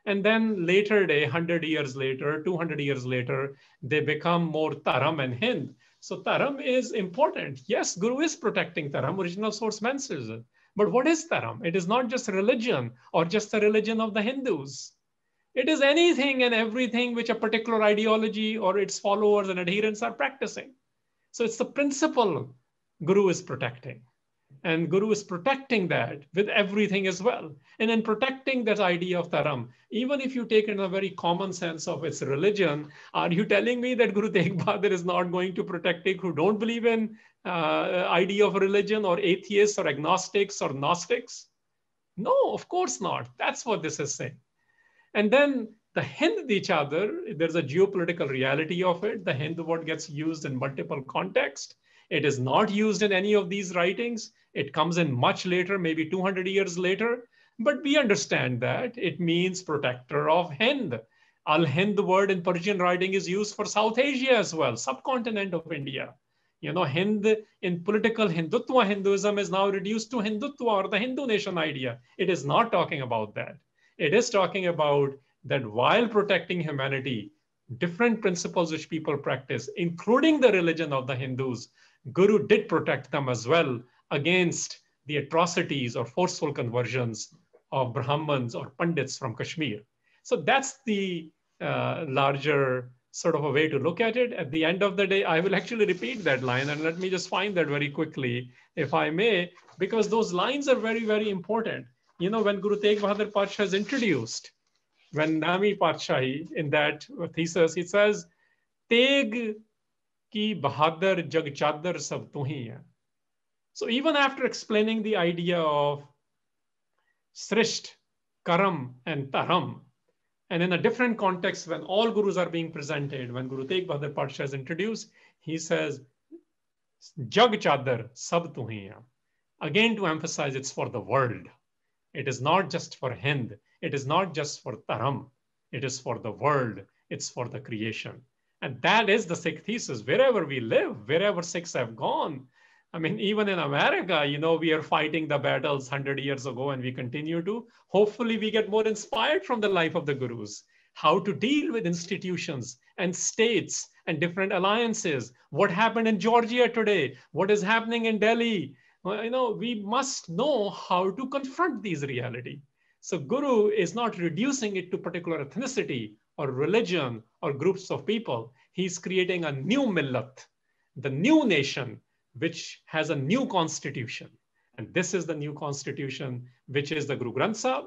And then later day, 100 years later, 200 years later, they become more Taram and Hind. So Taram is important. Yes, Guru is protecting Taram, original source mentions it. But what is Taram? It is not just religion or just the religion of the Hindus. It is anything and everything which a particular ideology or its followers and adherents are practicing. So it's the principle Guru is protecting. And Guru is protecting that with everything as well. And in protecting that idea of Taram, even if you take it in a very common sense of its religion, are you telling me that Guru Teghbahadar is not going to protect people who don't believe in idea of religion or atheists or agnostics or Gnostics? No, of course not. That's what this is saying. And then the Hind each other, there's a geopolitical reality of it. The Hind word gets used in multiple contexts. It is not used in any of these writings. It comes in much later, maybe 200 years later. But we understand that it means protector of Hind. Al-Hind word in Persian writing is used for South Asia as well, subcontinent of India. Hind in political Hindutva Hinduism is now reduced to Hindutva or the Hindu nation idea. It is not talking about that. It is talking about that while protecting humanity, different principles which people practice, including the religion of the Hindus, Guru did protect them as well against the atrocities or forceful conversions of Brahmins or Pandits from Kashmir. So that's the larger sort of a way to look at it. At the end of the day, I will actually repeat that line, and let me just find that very quickly, if I may, because those lines are very, very important. When Guru Teghbahadar Pacha is introduced, when Nami Patshahi in that thesis, he says, Tegh ki Bahadar Jag Chadar Sab Tuhi hai. So even after explaining the idea of Srisht, Karam, and Taram, and in a different context, when all Gurus are being presented, when Guru Teghbahadar Pacha is introduced, he says, Jag Chadar Sab Tuhi hai. Again, to emphasize, it's for the world. It is not just for Hind. It is not just for Taram. It is for the world. It's for the creation. And that is the Sikh thesis. Wherever we live, wherever Sikhs have gone, I mean, even in America, we are fighting the battles 100 years ago and we continue to. Hopefully, we get more inspired from the life of the Gurus, how to deal with institutions and states and different alliances. What happened in Georgia today? What is happening in Delhi? We must know how to confront these reality. So Guru is not reducing it to particular ethnicity or religion or groups of people. He's creating a new millat, the new nation, which has a new constitution. And this is the new constitution, which is the Guru Granth Sahib,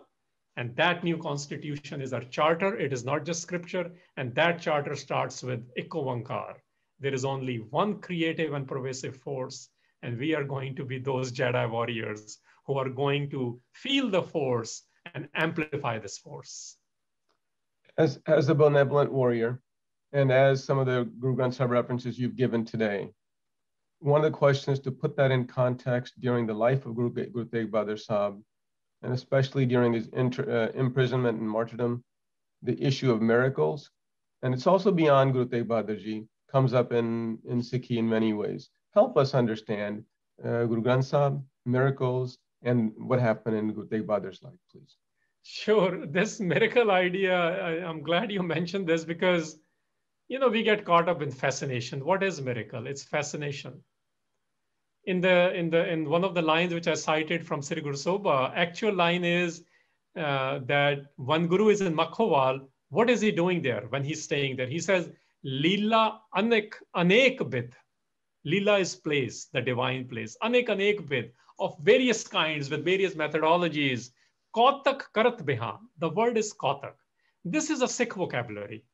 And that new constitution is our charter. It is not just scripture. And that charter starts with Ikovankar. There is only one creative and pervasive force. And we are going to be those Jedi warriors who are going to feel the force and amplify this force. As a benevolent warrior, and as some of the Guru Granth Sahib references you've given today, one of the questions to put that in context during the life of Guru Teghbahadar Sahib, and especially during his imprisonment and martyrdom, the issue of miracles, and it's also beyond Guru Teghbahadar Ji, comes up in Sikhi in many ways. Help us understand Guru Granth Sahib, miracles, and what happened in Guru Teghbahadur's life, please. Sure. This miracle idea, I'm glad you mentioned this because, we get caught up in fascination. What is miracle? It's fascination. In one of the lines which I cited from Sri Guru Sobha, actual line is that one guru is in Makhowal. What is he doing there when he's staying there? He says, Leela anek bid. Leela is place, the divine place. Anek bid, of various kinds with various methodologies. Kautak karat bihan. The word is kautak. This is a Sikh vocabulary.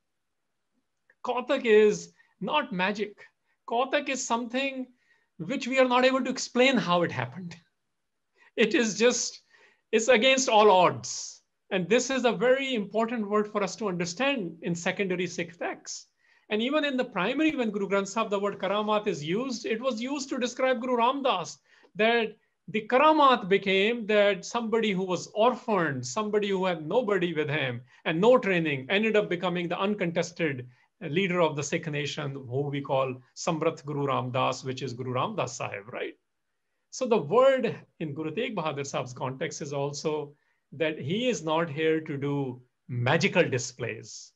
Kautak is not magic. Kautak is something which we are not able to explain how it happened. It is just, it's against all odds. And this is a very important word for us to understand in secondary Sikh texts. And even in the primary, when Guru Granth Sahib, the word karamat is used, it was used to describe Guru Ramdas, that the karamat became that somebody who was orphaned, somebody who had nobody with him and no training, ended up becoming the uncontested leader of the Sikh nation, who we call Samrat Guru Ramdas, which is Guru Ramdas Sahib, right? So the word in Guru Teghbahadar Sahib's context is also that he is not here to do magical displays.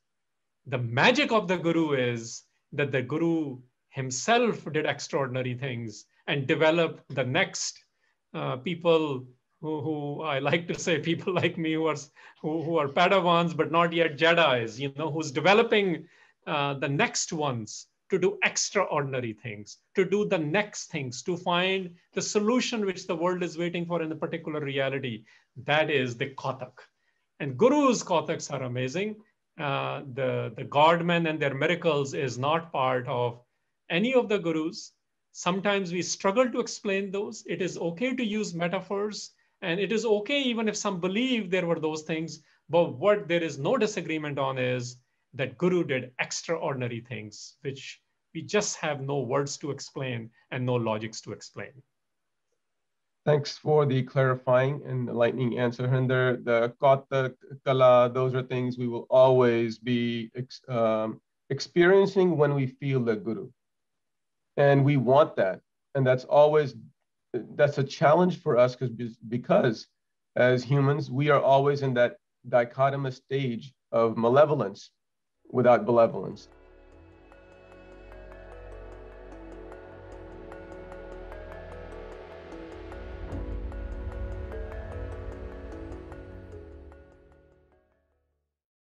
The magic of the Guru is that the Guru himself did extraordinary things and developed the next people who I like to say people like me who are Padawans but not yet Jedis, who's developing the next ones to do extraordinary things, to do the next things, to find the solution which the world is waiting for in a particular reality. That is the Kautak. And Guru's Kautaks are amazing. The Godmen and their miracles is not part of any of the Gurus. Sometimes we struggle to explain those. It is okay to use metaphors, and it is okay even if some believe there were those things. But what there is no disagreement on is that Guru did extraordinary things, which we just have no words to explain and no logics to explain. Thanks for the clarifying and enlightening answer, Harinder. The Kautak, Kala, those are things we will always be experiencing when we feel the Guru. And we want that. And that's a challenge for us because as humans, we are always in that dichotomous stage of malevolence without benevolence.